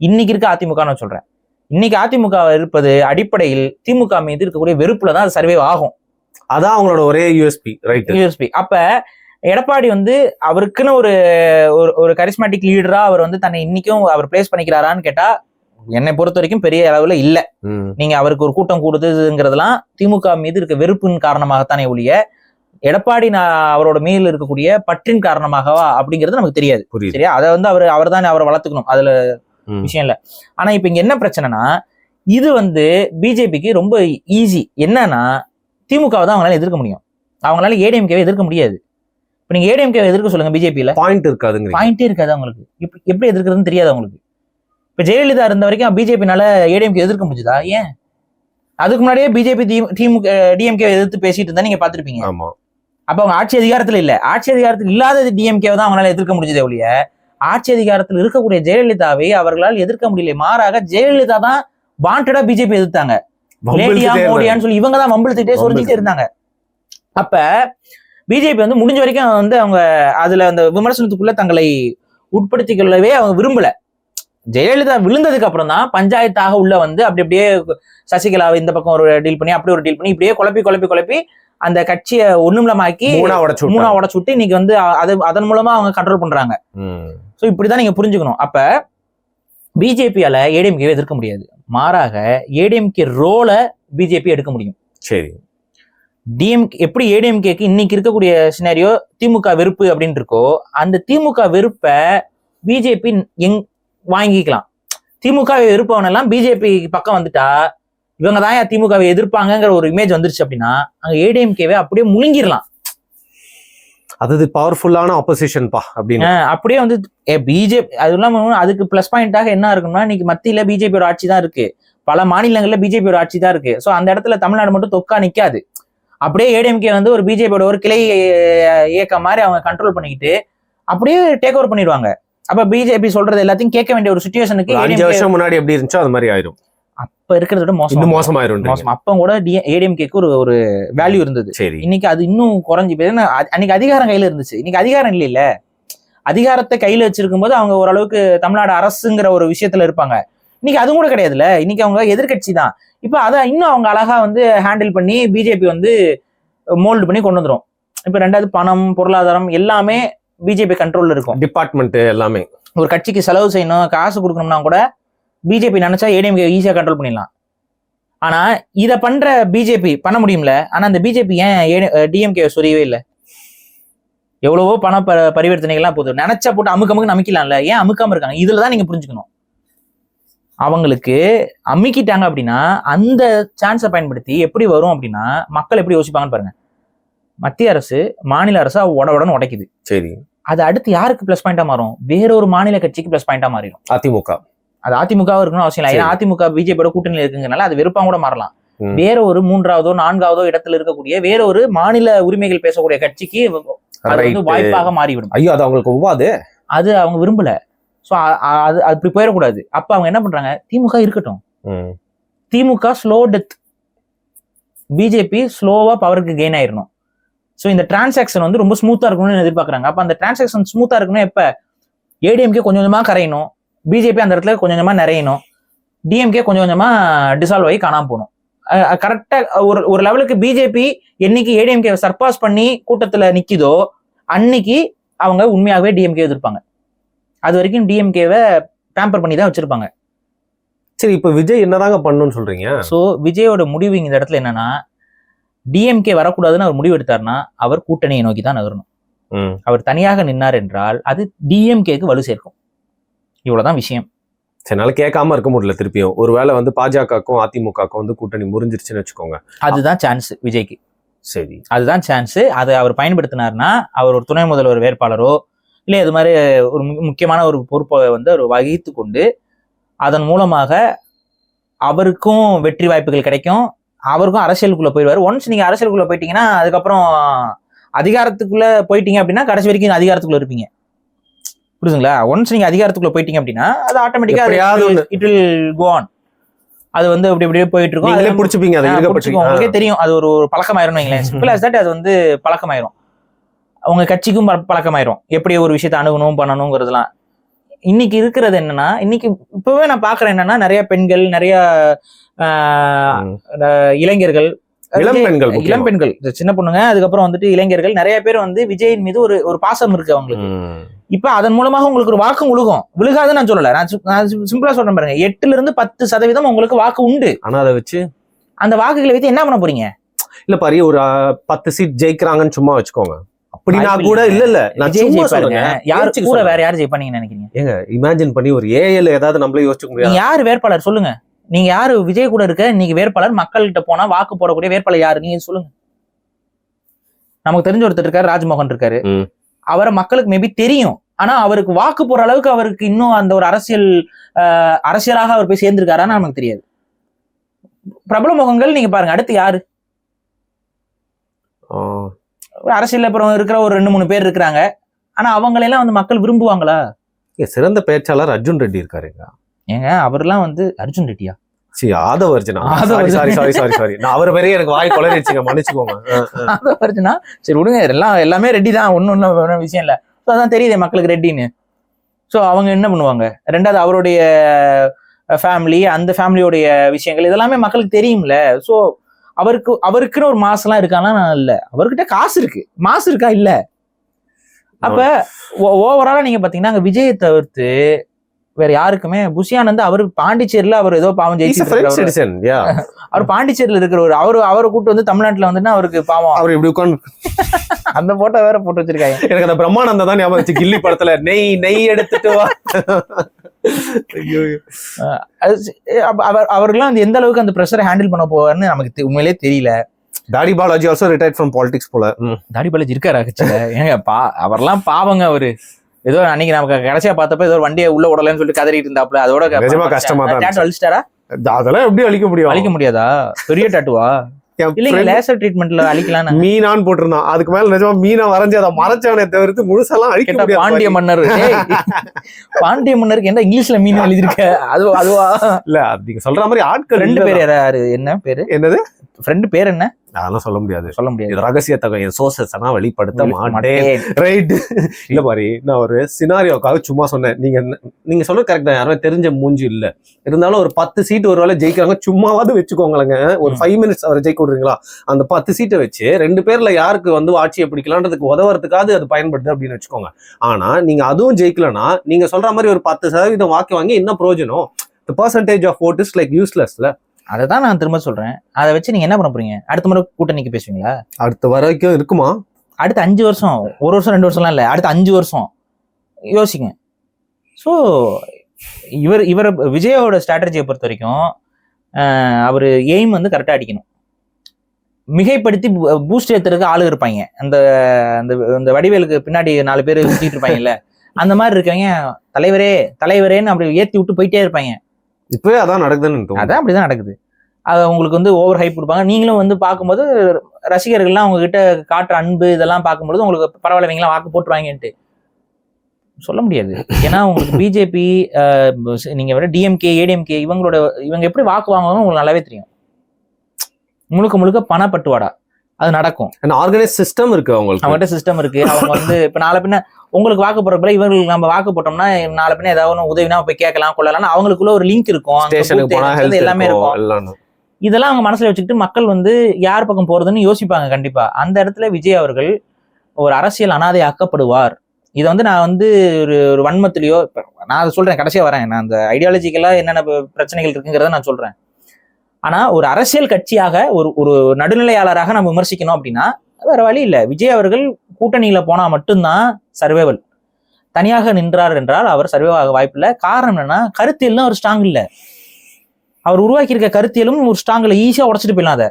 இன்னைக்கு இருக்க அதிமுக நான் சொல்றேன். இன்னைக்கு அதிமுக இருப்பது அடிப்படையில் திமுக மீது இருக்கக்கூடிய வெறுப்புல தான் அது சர்வே ஆகும். அதான் அவங்களோட ஒரே யூஎஸ்பி. அப்ப எடப்பாடி வந்து அவருக்குன்னு ஒரு கரிஸ்மேட்டிக் லீடரா அவர் வந்து தன்னை இன்னைக்கும் அவர் பிளேஸ் பண்ணிக்கிறாரான்னு கேட்டா என்னை பொறுத்த வரைக்கும் பெரிய அளவுல இல்ல. நீங்க அவருக்கு ஒரு கூட்டம் கூடுதுங்கிறதுலாம் திமுக மீது இருக்க வெறுப்பின் காரணமாகத்தானே ஒழிய எடப்பாடி அவரோட மேல இருக்கக்கூடிய பற்றின் காரணமாகவா அப்படிங்கிறது நமக்கு தெரியாது. சரியா? அதை வந்து அவர் தான் அவரை வளர்த்துக்கணும், அதுல விஷயம் இல்ல. ஆனா இப்ப இங்க என்ன பிரச்சனைனா, இது வந்து பிஜேபிக்கு ரொம்ப ஈஸி. என்னன்னா திமுகவை தான் அவங்களால எதிர்க்க முடியும், அவங்களால ஏடிஎம்கேவை எதிர்க்க முடியாது. இப்ப நீங்க ஏடிஎம்கேவை எதிர்க்க சொல்லுங்க, பிஜேபியில பாயிண்டே இருக்காது அவங்களுக்கு. எப்படி எதிர்க்கிறதுன்னு தெரியாது அவங்களுக்கு. இப்ப ஜெயலலிதா இருந்த வரைக்கும் பிஜேபினால ஏடிஎம்கே எதிர்க்க முடிஞ்சுதா? ஏன்? அதுக்கு முன்னாடியே பிஜேபி டிஎம்கே எதிர்த்து பேசிட்டு இருந்தா நீங்க பாத்திருப்பீங்க. அப்ப அவங்க ஆட்சி அதிகாரத்துல இல்ல, ஆட்சி அதிகாரத்தில் இல்லாத டிஎம்கேவை தான் அவங்களால எதிர்க்க முடிஞ்சதே ஒழிய ஆட்சி அதிகாரத்தில் இருக்கக்கூடிய ஜெயலலிதாவை அவர்களால் எதிர்க்க முடியல. மாறாக ஜெயலலிதா தான் வாண்டடா பிஜேபி எதிர்த்தாங்க. மோடியான்னு சொல்லி இவங்க தான் வம்பிழுத்துட்டே சொல்லிட்டே இருந்தாங்க. அப்ப பிஜேபி வந்து முடிஞ்ச வரைக்கும் வந்து அவங்க அதுல அந்த விமர்சனத்துக்குள்ள தங்களை உட்படுத்திக் கொள்ளவே அவங்க விரும்பல. ஜெயலலிதா விழுந்ததுக்கு அப்புறம் தான் பஞ்சாயத்தாக உள்ள வந்து அப்படியே சசிகலாவை இந்த பக்கம் ஒரு டீல் பண்ணி அப்படி ஒரு டீல் பண்ணி இப்படியே குழப்பி அந்த கட்சியை ஒண்ணுமில்லமாக்கி மூணா உடச்சு விட்டு இன்னைக்கு வந்து அதன் மூலமா அவங்க கண்ட்ரோல் பண்றாங்க. சோ இப்படிதான் நீங்க புரிஞ்சுக்கணும். அப்ப பிஜேபியால ஏடிஎம்கே எதிர்க்க முடியாது, மாறாக ஏடிஎம்கே ரோல பிஜேபி எடுக்க முடியும். சரி, எப்படி ஏடிஎம்கேக்கு இன்னைக்கு இருக்கக்கூடிய சினாரியோ திமுக வெறுப்பு அப்படின்னு இருக்கோ, அந்த திமுக வெறுப்பை பிஜேபி வாங்கிக்கலாம். திமுக வெறுப்பவன் எல்லாம் பிஜேபி பக்கம் வந்துட்டா இவங்க தான் திமுகவை எதிர்ப்பாங்கிற ஒரு இமேஜ் வந்துருச்சு அப்படின்னா அங்க ஏடிஎம்கேவை அப்படியே முழுங்கிடலாம். அது பவர்ஃபுல்லான ஆப்போசிஷன் பா அப்படின்னு அப்படியே வந்து பிஜேபி. அது இல்லாம அதுக்கு பிளஸ் பாயிண்டாக என்ன இருக்குன்னா, இன்னைக்கு மத்தியில பிஜேபியோட ஆட்சி தான் இருக்கு, பல மாநிலங்கள்ல பிஜேபியோட ஆட்சி தான் இருக்கு. ஸோ அந்த இடத்துல தமிழ்நாடு மட்டும் தொக்கா நிக்காது. அப்படியே ஏடிஎம்கே வந்து ஒரு பிஜேபியோட ஒரு கிளை இயக்கம் மாதிரி அவங்க கண்ட்ரோல் பண்ணிக்கிட்டு அப்படியே டேக் ஓவர் பண்ணிடுவாங்க. அப்ப பிஜேபி சொல்றது எல்லாத்தையும் கேட்க வேண்டிய ஒரு சிச்சுவேஷனுக்கு 5 வருஷம் முன்னாடி எப்படி இருந்துச்சோ அது மாதிரி ஆயிரும். அப்ப இருக்கிறத விட மோசமாயிரும். அப்ப கூட ஏடிஎம்கேக்கு ஒரு வேல்யூ இருந்தது. இன்னைக்கு அது இன்னும் குறைஞ்சி போய் அன்னைக்கு அதிகாரம் கையில இருந்துச்சு, இன்னைக்கு அதிகாரம் இல்ல. அதிகாரத்தை கையில வச்சிருக்கும் போது அவங்க ஓரளவுக்கு தமிழ்நாடு அரசுங்கிற ஒரு விஷயத்துல இருப்பாங்க. இன்னைக்கு அது கூட கிடையாதுல்ல, இன்னைக்கு அவங்க எதிர்கட்சி தான். இப்ப அதை இன்னும் அவங்க அழகா வந்து ஹேண்டில் பண்ணி பிஜேபி வந்து மோல்டு பண்ணி கொண்டு வந்துரும். இப்ப ரெண்டாவது பணம், பொருளாதாரம் எல்லாமே பிஜேபி கண்ட்ரோல்ல இருக்கும். டிபார்ட்மெண்ட் எல்லாமே. ஒரு கட்சிக்கு செலவு செய்யணும், காசு கொடுக்கணும்னா கூட பிஜேபி நினைச்சா ஏடிஎம்கே ஈஸியா கண்ட்ரோல் பண்ணிடலாம். ஆனா இத பண்ற பிஜேபி பண்ண முடியும்ல. ஆனா அந்த பிஜேபி ஏன் டிஎம்கே சொரியவே இல்லை? எவ்வளவோ பண பரிவர்த்தனைகள்லாம் போதும், நினைச்சா போட்டு அமுக்கு அமைக்கலாம்ல, ஏன் அமுக்காம இருக்காங்க? இதுலதான் நீங்க புரிஞ்சுக்கணும். அவங்களுக்கு அமுக்கிட்டாங்க அப்படின்னா அந்த சான்ஸை பயன்படுத்தி எப்படி வரும் அப்படின்னா மக்கள் எப்படி யோசிப்பாங்கன்னு பாருங்க. மத்திய அரசு மாநில அரசு உடனே உடைக்குது. சரி, அது அடுத்து யாருக்கு பிளஸ் பாயிண்டா மாறும்? வேற ஒரு மாநில கட்சிக்கு பிளஸ் பாயிண்டா மாறிடும். அதிமுக. அது அதிமுக இருக்கணும் அவசியம் இல்லை. ஏன்னா அதிமுக பிஜேபியோட கூட்டணியில் இருக்குங்கிறனால அது வெறுப்பா கூட மாறலாம். வேற ஒரு 3ஆவதோ 4ஆவதோ இடத்துல இருக்கக்கூடிய வேற ஒரு மாநில உரிமைகள் பேசக்கூடிய கட்சிக்கு வாய்ப்பாக மாறிவிடும். ஐயோ, அது அவங்களுக்கு ஒவ்வாது, அது அவங்க விரும்பல. சோ அது அப்படி போயிடக்கூடாது. அப்ப அவங்க என்ன பண்றாங்க, திமுக இருக்கட்டும், திமுக ஸ்லோ டெத், பிஜேபி ஸ்லோவா பவருக்கு கெயின் ஆயிடணும். சோ இந்த டிரான்சாக்சன் வந்து ரொம்ப ஸ்மூத்தா இருக்கணும்னு எதிர்பார்க்கறாங்க. அப்ப அந்த டிரான்சாக்சன் ஸ்மூத்தா இருக்கணும். எப்ப ஏடிஎம்கே கொஞ்சம் கொஞ்சமா கரையணும், பிஜேபி அந்த இடத்துல கொஞ்சம் கொஞ்சமா நிறையணும், டிஎம்கே கொஞ்சம் கொஞ்சமா டிசால்வ் ஆகி காணாம போகணும். கரெக்டா ஒரு லெவலுக்கு பிஜேபி என்னைக்கு ஏடிஎம்கே சர்பாஸ் பண்ணி கூட்டத்துல நிக்குதோ அன்னைக்கு அவங்க உண்மையாகவே டிஎம்கே எதிர்ப்பாங்க. அது வரைக்கும் டிஎம்கேவை பேம்பர் பண்ணி தான் வச்சிருப்பாங்க. சரி, இப்ப விஜய் என்னதாங்க பண்ணணும்னு சொல்றீங்க? ஸோ விஜயோட முடிவு இந்த இடத்துல என்னன்னா, டிஎம்கே வரக்கூடாதுன்னு அவர் முடிவு எடுத்தாருன்னா அவர் கூட்டணியை நோக்கி தான் நகரணும். அவர் தனியாக நின்னார் என்றால் அது டிஎம்கேக்கு வலு சேர்க்கும். இவ்வளவுதான் விஷயம். என்னால கேட்காம இருக்க முடியல. திருப்பியும் ஒருவேளை வந்து பாஜகக்கும் அதிமுகக்கும் வந்து கூட்டணி முறிஞ்சிருச்சுன்னு வச்சுக்கோங்க, அதுதான் சான்ஸ் விஜய்க்கு. சரி, அதுதான் சான்ஸ். அதை அவர் பயன்படுத்தினார்னா அவர் ஒரு துணை முதல்வர் வேட்பாளரோ இல்லை இது மாதிரி ஒரு முக்கியமான ஒரு பொறுப்பை வந்து அவர் வகித்து கொண்டு அதன் மூலமாக அவருக்கும் வெற்றி வாய்ப்புகள் கிடைக்கும், அவருக்கும் அரசியலுக்குள்ள போயிடுவார். ஒன்ஸ் நீங்க அரசியலுக்குள்ள போயிட்டீங்கன்னா அதுக்கப்புறம் அதிகாரத்துக்குள்ள போயிட்டீங்க அப்படின்னா கடைசி வரைக்கும் அதிகாரத்துக்குள்ள இருப்பீங்க. புரியுதுங்களா? ஒன்ஸ் நீங்க அதிகாரத்துக்குள்ள போயிட்டீங்க அப்படின்னா அது ஆட்டோமேட்டிக்கா இட் வில் கோ ஆன். அது வந்து அப்படி அப்படியே போயிட்டு இருக்கும். நீங்களே பிடிச்சிப்பீங்க, அதை உங்களுக்கே தெரியும். அது ஒரு பழக்கமாயிரும் வைங்களேன். Simple as that. அது வந்து பழக்கமாயிரும். உங்க கட்சிக்கும் பழக்கமாயிரும் எப்படி ஒரு விஷயத்தை அணுகணும் பண்ணணுங்கிறதுலாம். இன்னைக்கு இருக்கிறது என்னன்னா, இன்னைக்கு இப்பவே நான் பாக்குறேன் என்னன்னா, நிறைய பெண்கள், நிறைய இளைஞர்கள், இளம் பெண்கள், சின்ன பொண்ணுங்க, அதுக்கப்புறம் வந்துட்டு இளைஞர்கள் நிறைய பேர் வந்து விஜயின் மீது ஒரு பாசம் இருக்கு அவங்களுக்கு. இப்ப அதன் மூலமாக உங்களுக்கு ஒரு வாக்கு விழுகாதுன்னு நான் சொல்லல. நான் சிம்பிளா சொல்றேன் பாருங்க, 8% உங்களுக்கு வாக்கு உண்டு. ஆனா அதை வச்சு அந்த வாக்குகளை வச்சு என்ன பண்ண போறீங்க? இல்ல பாரு, ஒரு 10 சீட் ஜெயிக்கிறாங்கன்னு சும்மா வச்சுக்கோங்க. அப்படின்னா கூட இல்ல யாரு கூட வேற யாரு ஜெயிப்பானீங்கன்னு நினைக்கிறீங்க? ஏங்க இமேஜின் பண்ணி ஒரு ஏஎல் ஏதாவது நம்மளே யோசிச்சுக்க முடியாது. யாரு வேட்பாளர் சொல்லுங்க? நீங்க யாரு விஜய் கூட இருக்க நீங்க வேட்பாளர், மக்கள்கிட்ட போனா வாக்கு போடக்கூடிய வேட்பாளர் யாரு நீங்க சொல்லுங்க. நமக்கு தெரிஞ்ச ஒருத்தர் இருக்காரு, ராஜ்மோகன் இருக்காரு. அவரை மக்களுக்கு மேபி தெரியும். ஆனா அவருக்கு வாக்கு போற அளவுக்கு அவருக்கு இன்னும் அந்த ஒரு அரசியலாக அவர் போய் சேர்ந்திருக்காரான்னு நமக்கு தெரியாது. பிரபல முகங்கள் நீங்க பாருங்க. அடுத்து யாரு அரசியல் அப்புறம் இருக்கிற ஒரு 2-3 பேர் இருக்கிறாங்க. ஆனா அவங்களெல்லாம் வந்து மக்கள் விரும்புவாங்களா? சிறந்த பேச்சாளர் அர்ஜுன் ரெட்டி இருக்காருங்க. ஏங்க அவர்லாம் வந்து அர்ஜுன் ரெட்டியா? ஆதவ அர்ஜுனா. சாரி, நான் அவர் பெரிய எனக்கு வாய் குளறிடுச்சுங்க, மன்னிச்சுக்கோங்க. ஆதவ அர்ஜுனா சரி விடுங்க, எல்லாமே ரெட்டி தான், ஒன்னும் விஷயம் இல்ல. அதான் தெரியுது மக்களுக்கு ரெட்டின்னு. ஸோ அவங்க என்ன பண்ணுவாங்க? ரெண்டாவது அவருடைய ஃபேமிலி, அந்த ஃபேமிலியோடைய விஷயங்கள் இதெல்லாமே மக்களுக்கு தெரியும்ல. ஸோ அவருக்குன்னு ஒரு மாசெல்லாம் இருக்கானா? இல்ல. அவர்கிட்ட காசு இருக்கு, மாசு இருக்கா? இல்ல. அப்ப ஓவராலா நீங்க பாத்தீங்கன்னா அங்க விஜயை தவிர்த்து வேற யாருக்குமே, புஷியானந்த் அவர் பாண்டிச்சேரியில அவர் ஏதோ பாவம் ஜெயிச்சு, அவர் பாண்டிச்சேரியில இருக்கிறவர், அவரை கூட்டு வந்து தமிழ்நாட்டுல வந்துன்னா அவருக்கு பாவம், அவர் இப்படி உட்காந்து அந்த போட்டோ வேற போட்டு வச்சிருக்காங்க. எனக்கு அந்த பிரம்மானந்தம் தான் ஞாபகம் வச்சு, கில்லி படத்துல நெய் எடுத்துட்டு வா. அவர்கள்லாம் வந்து எந்த அளவுக்கு அந்த பிரஷரை ஹேண்டில் பண்ண போவார்னு நமக்கு உண்மையிலே தெரியல. தாடி Balaji also retired from politics போல. தாடி பாலாஜி இருக்காரு கட்சியில. ஏங்க அவர்லாம் பாவங்க. அவரு ஏதோ அன்னைக்கு நமக்கு கடைசியா பார்த்தப்ப ஏதோ வண்டியை உள்ள உடலன்னு சொல்லிட்டு கதறிட்டு இருந்தாப்ல. அதோட கஷ்டமா தான் அழிச்சிட்டாரா? அதெல்லாம் எப்படி அழிக்க முடியும்? அழிக்க முடியாதா? பெரிய டாட்டுவா? இல்லைங்க, லேசர் ட்ரீட்மெண்ட்ல அழிக்கலாம். மீனான்னு போட்டிருந்தான். அதுக்கு மேல நிஜமா மீனா வரைஞ்சு அதை மறைச்சவனை தவிர்த்து முழுசெல்லாம் அழிக்க முடியாது. பாண்டிய மன்னர், பாண்டிய மன்னருக்கு என்ன இங்கிலீஷ்ல மீன் எழுதிருக்க? அதுவா? இல்ல நீங்க சொல்ற மாதிரி ஆட்கள் 2 பேர். யாரு? என்ன பேரு? என்னது ஃப்ரெண்ட் பேர் என்ன? அதெல்லாம் சொல்ல முடியாது. ரகசிய தகவல் சோர்சஸ் எல்லாம் வெளிப்படுத்த மாட்டேன். ரைட். இல்ல பாரு, நான் ஒரு சினாரியோக்காக சும்மா சொன்னேன். நீங்க சொல்ல கரெக்ட் தான். யாரும் தெரிஞ்ச மூஞ்சி இல்ல இருந்தாலும் ஒரு 10 சீட் ஒரு வேளை ஜெயிக்கிறாங்க சும்மாவது வச்சுக்கோங்களேங்க. ஒரு 5 மினிட்ஸ் அவரை ஜெயிக்க விடுறீங்களா? அந்த 10 சீட்டை வச்சு 2 பேர்ல யாருக்கு வந்து ஆட்சியை பிடிக்கலான்றதுக்கு உதவுறதுக்காவது அது பயன்படுது அப்படின்னு வச்சுக்கோங்க. ஆனா நீங்க அதுவும் ஜெயிக்கலன்னா நீங்க சொல்ற மாதிரி ஒரு 10% வாக்கு வாங்கி என்ன பிரயோஜனம்? The percentage of vote is like useless. அதை தான் நான் திரும்ப சொல்றேன். அதை வச்சு நீங்க என்ன பண்ண போறீங்க? அடுத்த முறை கூட்டணிக்கு பேசுவீங்களா? அடுத்த வரைக்கும் இருக்குமா? அடுத்த 5 வருஷம், 1 வருஷம் 2 வருஷம்லாம் இல்ல, அடுத்த 5 வருஷம் யோசிங்க. ஸோ இவர் விஜயோட ஸ்ட்ராட்டஜியை பொறுத்த வரைக்கும் அவர் எய்ம் வந்து கரெக்டா அடிக்கணும். மிகைப்படுத்தி பூஸ்ட் ஏத்துறதுக்கு ஆளு இருப்பாங்க. அந்த வடிவேலுக்கு பின்னாடி 4 பேர் சுத்திட்டு இருப்பாங்கல்ல, அந்த மாதிரி இருக்கவங்க தலைவரேன்னு அப்படி ஏத்தி விட்டு போயிட்டே இருப்பாங்க. இப்பவே அதான் நடக்குதுன்னு. அதான் அப்படிதான் நடக்குது. அது உங்களுக்கு வந்து ஓவர் ஹைப் கொடுப்பாங்க. நீங்களும் வந்து பார்க்கும்போது ரசிகர்கள்லாம் உங்ககிட்ட காட்டுற அன்பு இதெல்லாம் பார்க்கும்போது உங்களுக்கு பரவாயில்லைங்களாம் வாக்கு போட்டுருவாங்கன்ட்டு சொல்ல முடியாது. ஏன்னா உங்களுக்கு பிஜேபி, நீங்க விட டிஎம்கே, ஏடிஎம்கே இவங்க எப்படி வாக்கு வாங்குவாங்கன்னு உங்களுக்கு நல்லாவே தெரியும். முழுக்க பணப்பட்டுவாடா அது நடக்கும். ஆர்கனைஸ் சிஸ்டம் இருக்கு அவங்கள்ட்ட சிஸ்டம் இருக்கு. அவங்க வந்து இப்ப நாளை பின்ன உங்களுக்கு வாக்கு போடுறப்ப இவங்களுக்கு நம்ம வாக்கு போட்டோம்னா நாளை பின்ன ஏதாவது உதவினா போய் கேட்கலாம் கொள்ளலாம். அவங்களுக்குள்ள ஒரு லிங்க் இருக்கும், எல்லாமே இருக்கும். இதெல்லாம் அவங்க மனசுல வச்சுக்கிட்டு மக்கள் வந்து யார் பக்கம் போறதுன்னு யோசிப்பாங்க. கண்டிப்பா அந்த இடத்துல விஜய் அவர்கள் ஒரு அரசியல் அனாதை ஆக்கப்படுவார் இதை வந்து நான் வந்து ஒரு வன்மத்திலேயோ நான் அதை சொல்றேன், கடைசியா வரேன், நான் அந்த ஐடியாலஜிக்கலா என்னென்ன பிரச்சனைகள் இருக்குங்கிறத நான் சொல்றேன். ஆனா ஒரு அரசியல் கட்சியாக ஒரு நடுநிலையாளராக நம்ம விமர்சிக்கணும் அப்படின்னா வேற வழி இல்லை. விஜய் அவர்கள் கூட்டணியில போனா மட்டும்தான் சர்வைவல். தனியாக நின்றார் என்றால் அவர் சர்வைவ் ஆக வாய்ப்பில்லை. காரணம் என்னன்னா கருத்தியலும் அவர் ஸ்ட்ராங் இல்லை. அவர் உருவாக்கி இருக்க கருத்தியலும் ஒரு ஸ்ட்ராங் இல்லை. ஈஸியா உடச்சிட்டு போயிடலாம். அதை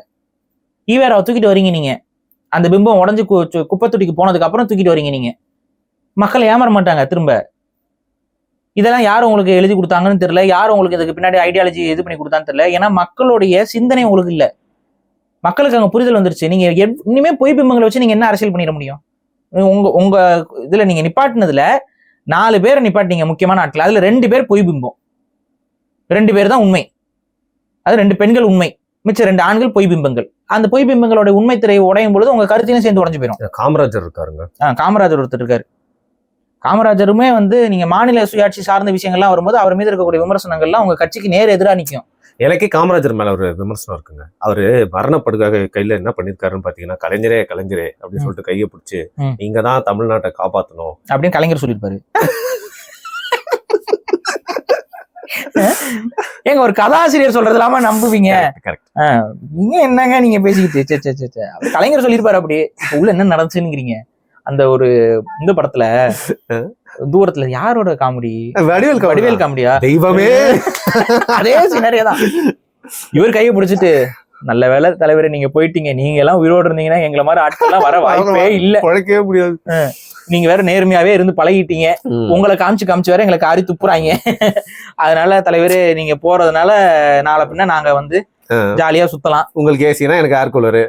ஈவேராவை தூக்கிட்டு வரீங்க நீங்க, அந்த பிம்பம் உடஞ்சு குப்பை தொட்டிக்கு போனதுக்கு அப்புறம் தூக்கிட்டு வரீங்க நீங்க. மக்கள் ஏமாற மாட்டாங்க திரும்ப. இதெல்லாம் யாரும் உங்களுக்கு எழுதி கொடுத்தாங்கன்னு தெரியல, யாரும் உங்களுக்கு இதுக்கு பின்னாடி ஐடியாலஜி இது பண்ணி கொடுத்தான்னு தெரியல. ஏன்னா மக்களுடைய சிந்தனை உங்களுக்கு இல்லை. மக்களுக்கு அங்க புரிதல் வந்துருச்சு. நீங்க இனிமே பொய் பிம்பங்களை வச்சு நீங்க என்ன அரசியல் பண்ணிட முடியும்? உங்க இதுல நீங்க நிப்பாட்டினதுல 4 பேரை நிப்பாட்டினீங்க முக்கியமான ஆட்கள். அதுல 2 பேர் பொய் பிம்பம், 2 பேர் தான் உண்மை. அது 2 பெண்கள் உண்மை, மிச்சம் 2 ஆண்கள் பொய் பிம்பங்கள். அந்த பொய் பிம்பங்களோட உண்மை திரையை உடையும் பொழுது உங்க கருத்தையும் சேர்ந்து உடஞ்சு போயிடும். காமராஜர் இருக்காருங்க. காமராஜர் ஒருத்தர் இருக்காரு. காமராஜருமே வந்து நீங்க மாநில சுயாட்சி சார்ந்த விஷயங்கள்லாம் வரும்போது அவர் மீது இருக்கக்கூடிய விமர்சனங்கள்லாம் உங்க கட்சிக்கு நேர் எதிராக நிற்கும். எனக்கே காமராஜர் மேல ஒரு விமர்சனம் இருக்குங்க. அவரு மரணப்படுக்காக கையில என்ன பண்ணிருக்காருன்னு பாத்தீங்கன்னா, கலைஞரே கலைஞரே அப்படின்னு சொல்லிட்டு கையை பிடிச்சு நீங்க தான் தமிழ்நாட்டை காப்பாத்தணும் அப்படின்னு கலைஞர் சொல்லியிருப்பாரு. ஏங்க ஒரு கதாசிரியர் சொல்றது இல்லாம நம்புவீங்க? நீங்க என்னங்க நீங்க பேசிக்கிட்டு கலைஞர் சொல்லியிருப்பாரு. அப்படி உள்ள என்ன நடந்துச்சுங்கிறீங்க? அந்த ஒரு இந்த படத்துல தூரத்துல யாரோட காமெடி? வடிவேல் காமெடியா? தெய்வமே அதே சினரியா தான். இவர் கையை பிடிச்சிட்டு நல்ல வேலை தலைவரே நீங்க போயிட்டீங்க, நீங்க எல்லாம் உயிரோடு இருந்தீங்கன்னா எங்களை மாதிரி ஆட்கள் எல்லாம் வர வாய்ப்பே இல்ல, பழக்கவே முடியாது, நீங்க வேற நேர்மையாவே இருந்து பழகிட்டீங்க, உங்களை காமிச்சு வேற எங்களை காரி துப்புறாங்க, அதனால தலைவரே நீங்க போறதுனால நாளை பின்ன நாங்க வந்து ஜாலியா சுத்தலாம், உங்களுக்கு ஏசினா எனக்கு ஏர் கூலர்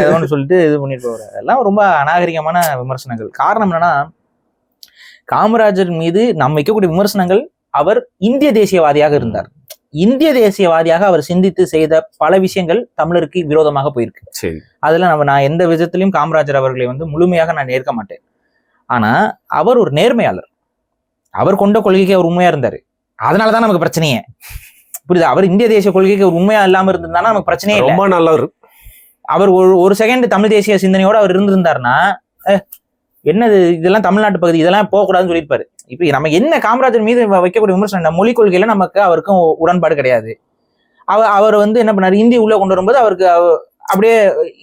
ஏதோ ஒன்று சொல்லிட்டு இது பண்ணிட்டு போற. எல்லாம் ரொம்ப அநாகரிகமான விமர்சனங்கள். காரணம் என்னன்னா காமராஜர் மீது நம்ம வைக்கக்கூடிய விமர்சனங்கள், அவர் இந்திய தேசியவாதியாக இருந்தார். இந்திய தேசியவாதியாக அவர் சிந்தித்து செய்த பல விஷயங்கள் தமிழருக்கு விரோதமாக போயிருக்கு. அதுல நான் எந்த விதத்திலையும் காமராஜர் அவர்களை வந்து முழுமையாக நான் ஏற்க மாட்டேன். ஆனா அவர் ஒரு நேர்மையாளர். அவர் கொண்ட கொள்கைக்கு அவர் உண்மையா இருந்தாரு. அதனாலதான் நமக்கு பிரச்சனையே. புரியுதா? அவர் இந்திய தேசிய கொள்கைக்கு ஒரு உண்மையா இல்லாம இருந்திருந்தானா நமக்கு பிரச்சனையே இல்லை. ரொம்ப நல்லவர். அவர் ஒரு செகண்ட் தமிழ் தேசிய சிந்தனையோட அவர் இருந்திருந்தாருன்னா என்னது இதெல்லாம் தமிழ்நாட்டு பகுதி, இதெல்லாம் போகக்கூடாதுன்னு சொல்லியிருப்பாரு. இப்ப நம்ம என்ன காமராஜர் மீது வைக்கக்கூடிய விமர்சனம், மொழி கொள்கையில நமக்கு அவருக்கும் உடன்பாடு கிடையாது. அவர் வந்து என்ன பண்ணாரு, இந்திய உள்ள கொண்டு வரும்போது அவருக்கு அப்படியே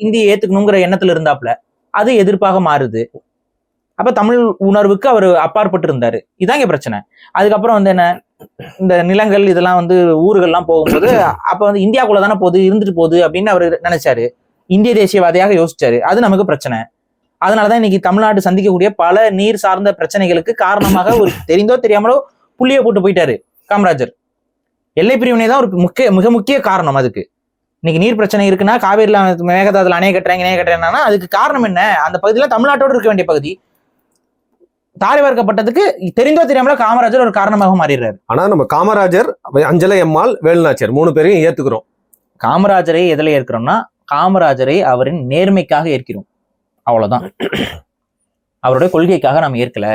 இந்தியை ஏத்துக்கணுங்கிற எண்ணத்துல இருந்தாப்புல அது எதிர்ப்பாக மாறுது. அப்ப தமிழ் உணர்வுக்கு அவர் அப்பாற்பட்டு இருந்தாரு. இதான் இங்க பிரச்சனை. அதுக்கப்புறம் வந்து என்ன, இந்த நிலங்கள் இதெல்லாம் வந்து ஊர்கள்லாம் போகும்போது அப்ப வந்து இந்தியாக்குள்ள தானே போகுது, இருந்துட்டு போகுது அப்படின்னு அவர் நினைச்சாரு. இந்திய தேசியவாதியாக யோசிச்சாரு. அது நமக்கு பிரச்சனை. அதனாலதான் இன்னைக்கு தமிழ்நாடு சந்திக்கக்கூடிய பல நீர் சார்ந்த பிரச்சனைகளுக்கு காரணமாக ஒரு தெரிந்தோ தெரியாமலோ புள்ளிய போட்டு போயிட்டாரு காமராஜர். எல்லை பிரிவினை தான் ஒரு மிக முக்கிய காரணம். அதுக்கு இன்னைக்கு நீர் பிரச்சனை இருக்குன்னா, காவேரியில மேகதாதுல அணை கட்டுறாங்கன்னா அதுக்கு காரணம் என்ன? அந்த பகுதியில தமிழ்நாட்டோடு இருக்க வேண்டிய பகுதி தாரை வார்க்கப்பட்டதுக்கு தெரிந்தோ தெரியாமல காமராஜர் ஒரு காரணமாக மாறிடுறாரு. ஆனா நம்ம காமராஜர், அஞ்சலை அம்மாள், வேலுநாச்சியார் 3 பேரையும் ஏத்துக்கிறோம். காமராஜரை எதில் ஏற்கிறோம்னா காமராஜரை அவரின் நேர்மைக்காக ஏற்கிறோம், அவ்வளவுதான். அவருடைய கொள்கைக்காக நம்ம ஏற்கல.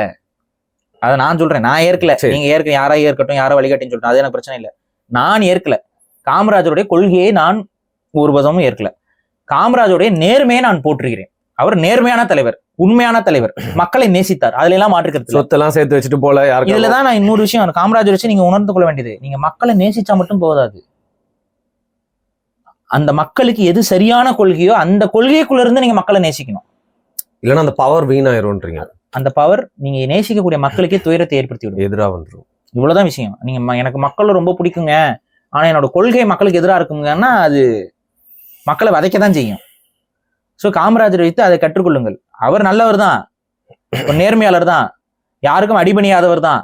அதை நான் சொல்றேன், நான் ஏற்கல. நீங்க ஏற்க யாரா ஏற்கட்டும், யாரோ வழிகாட்டின்னு சொல்லிட்டோம், அது எனக்கு பிரச்சனை இல்லை. நான் ஏற்கல. காமராஜருடைய கொள்கையை நான் ஒரு பதமும் ஏற்கல. காமராஜருடைய நேர்மையை நான் போற்றுகிறேன். அவர் நேர்மையான தலைவர், உண்மையான தலைவர், மக்களை நேசித்தார். அதுல எல்லாம் மாற்றுக்கிறது, சொத்தெல்லாம் சேர்த்து வச்சுட்டு போல. இதுலதான் நான் இன்னொரு விஷயம் காமராஜர் வச்சு நீங்க உணர்ந்து கொள்ள வேண்டியது, நீங்க மக்களை நேசிச்சா மட்டும் போதாது. அந்த மக்களுக்கு எது சரியான கொள்கையோ அந்த கொள்கைக்குள்ள இருந்து நீங்க மக்களை நேசிக்கணும். இல்லைன்னா அந்த பவர் வீணாயிரும்ன்றீங்க. அந்த பவர் நீங்க நேசிக்கக்கூடிய மக்களுக்கே துயரத்தை ஏற்படுத்தி விடும், எதிராக வந்துடும். இவ்வளவுதான் விஷயம். நீங்க எனக்கு மக்கள் ரொம்ப பிடிக்குங்க, ஆனா என்னோட கொள்கை மக்களுக்கு எதிராக இருக்குங்கன்னா அது மக்களை வதைக்கதான் செய்யும். ஸோ காமராஜர் வைத்து அதை கற்றுக்கொள்ளுங்கள். அவர் நல்லவர் தான், ஒரு நேர்மையாளர் தான், யாருக்கும் அடிபணியாதவர் தான்,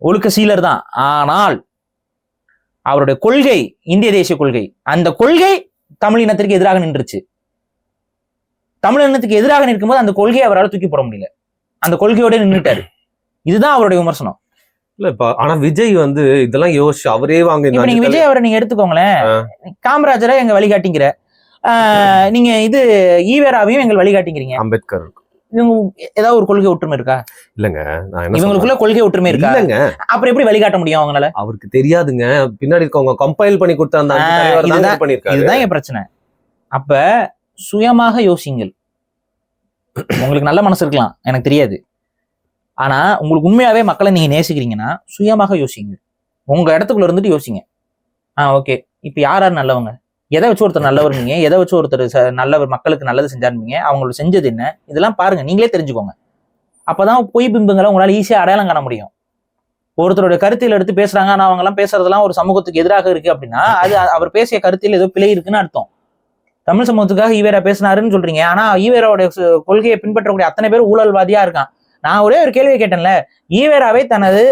ஒழுக்க சீலர் தான். ஆனால் அவருடைய கொள்கை இந்திய தேசிய கொள்கை, அந்த கொள்கை தமிழ் இனத்திற்கு எதிராக நின்றுச்சு. தமிழ் இனத்துக்கு எதிராக நிற்கும் போது அந்த கொள்கையை அவரால் தூக்கி போட முடியல, அந்த கொள்கையோட நின்றுட்டாரு. இதுதான் அவருடைய விமர்சனம். இல்ல இப்ப ஆனா விஜய் வந்து இதெல்லாம் யோசிச்சு அவரே வாங்க. நீங்க விஜய் அவரை நீங்க எடுத்துக்கோங்களேன், காமராஜரை எங்க வழிகாட்டிங்கிற, நீங்க இது ஈவேராவையும் எங்கள் வழிகாட்டிங்கிறீங்க. அம்பேத்கர் ஏதாவது ஒரு கொள்கை ஒற்றுமை இருக்கா? இல்லங்க, இவங்களுக்குள்ள கொள்கை ஒற்றுமை இருக்கா? இல்லங்க. அப்புறம் எப்படி வழிகாட்ட முடியும் அவங்களால? அவருக்கு தெரியாதுங்க, பின்னாடி இருக்கவங்க கம்பைல் பண்ணி கொடுத்த அந்த இதுதான் என் பிரச்சனை. அப்ப சுயமாக யோசிங்கள். உங்களுக்கு நல்ல மனசு இருக்கலாம், எனக்கு தெரியாது. ஆனா உங்களுக்கு உண்மையாவே மக்களை நீங்க நேசிக்கிறீங்கன்னா சுயமாக யோசிங்க, உங்க இடத்துக்குள்ள இருந்துட்டு யோசிங்க. ஓகே, இப்ப யார் யார் நல்லவங்க, எதை வச்சு ஒருத்தர் நல்லவர், நீங்க எதை வச்சு ஒருத்தர் நல்லவர் மக்களுக்கு நல்லது செஞ்சாருந்தீங்க, அவங்களுக்கு செஞ்சது என்ன, இதெல்லாம் பாருங்க, நீங்களே தெரிஞ்சுக்கோங்க. அப்பதான் பொய் பிம்பங்களை உங்களால ஈஸியா அடையாளம் காண முடியும். ஒருத்தரோட கருத்தியல் எடுத்து பேசுறாங்க, ஆனா அவங்க எல்லாம் பேசுறதெல்லாம் ஒரு சமூகத்துக்கு எதிராக இருக்கு அப்படின்னா அது அவர் பேசிய கருத்தியல் ஏதோ பிழை இருக்குன்னு அர்த்தம். தமிழ் சமூகத்துக்காக ஈவேரா பேசினாருன்னு சொல்றீங்க, ஆனா ஈவேராவோட கொள்கையை பின்பற்றக்கூடிய அத்தனை பேர் ஊழல்வாதியா இருக்கான். நான் ஒரே ஒரு கேள்வியை கேட்டேன்ல, ஈவேராவை தனது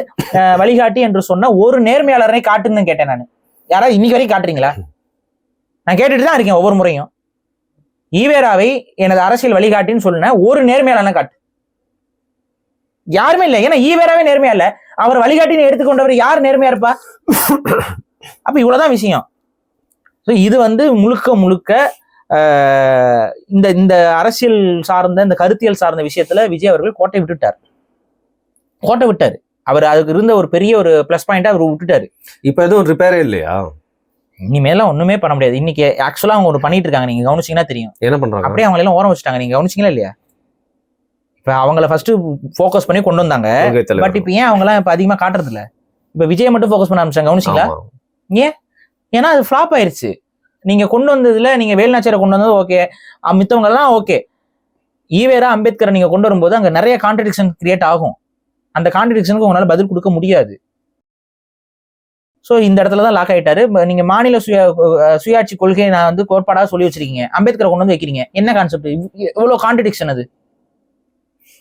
வழிகாட்டி என்று சொன்ன ஒரு நேர்மையாளரை காட்டுன்னு கேட்டேன். நான் யாராவது இன்னைக்கு வரைக்கும் காட்டுறீங்களா? நான் கேட்டுட்டு தான் இருக்கேன் ஒவ்வொரு முறையும். ஈவேராவை எனது அரசியல் வழிகாட்டின்னு சொன்ன ஒரு நேர்மையாளனை காட்டு. யாருமே இல்லை. ஏன்னா ஈவேராவே நேர்மையா இல்ல, அவர் வழிகாட்டின்னு எடுத்துக்கொண்டவர் யார் நேர்மையா இருப்பா? அப்ப இவ்வளவுதான் விஷயம். இது முழுக்க முழுக்க இந்த அரசியல் சார்ந்த இந்த கருத்தியல் சார்ந்த விஷயத்துல விஜய் அவர்கள் கோட்டை விட்டாரு. அவர் அதுக்கு இருந்த ஒரு பெரிய ஒரு பிளஸ் பாயிண்டா அவர் விட்டுட்டாரு. இப்ப எதுவும் ரிப்பேரே இல்லையா? இனிமேலாம் ஒண்ணுமே பண்ண முடியாது. இன்னைக்கு ஆக்சுவலா அவங்க ஒரு பண்ணிட்டு இருக்காங்க, நீங்க கவனிச்சீங்கன்னா தெரியும். என்ன பண்றாங்க? அப்படியே அவங்க எல்லாம் ஓரம் வச்சுட்டாங்க, நீங்க கவனிச்சீங்களா இல்லையா? இப்ப அவங்கள ஃபர்ஸ்ட் போக்கஸ் பண்ணி கொண்டு வந்தாங்க. பட் இப்ப ஏன் அவங்க எல்லாம் இப்ப அதிகமா காட்டுறது இல்ல? இப்ப விஜய் மட்டும் போக்கஸ் பண்ண ஆரம்பிச்சாங்க, கவனிச்சீங்களா? ஏன்னா அது ஃபிளாப் ஆயிருச்சு. நீங்க கொண்டு வந்ததுல நீங்க வேலுநாச்சியாரை கொண்டு வந்தது ஓகே, மித்தவங்க எல்லாம் ஓகே. ஈவேரா அம்பேத்கரை நீங்க கொண்டு வரும்போது அங்க நிறைய கான்ட்ரடிக்ஷன் கிரியேட் ஆகும். அந்த கான்ட்ரடிக்ஷனுக்கு உங்களால பதில் கொடுக்க முடியாது. சோ இந்த இடத்துலதான் லாக் ஆயிட்டாரு. நீங்க மாநில சுயாட்சி கொள்கையை நான் கோட்பாடாக சொல்லி வச்சிருக்கீங்க, அம்பேத்கரை கொண்டு வந்து வைக்கிறீங்க. என்ன கான்செப்ட்? எவ்வளவு கான்ட்ரடிக்ஷன் அது?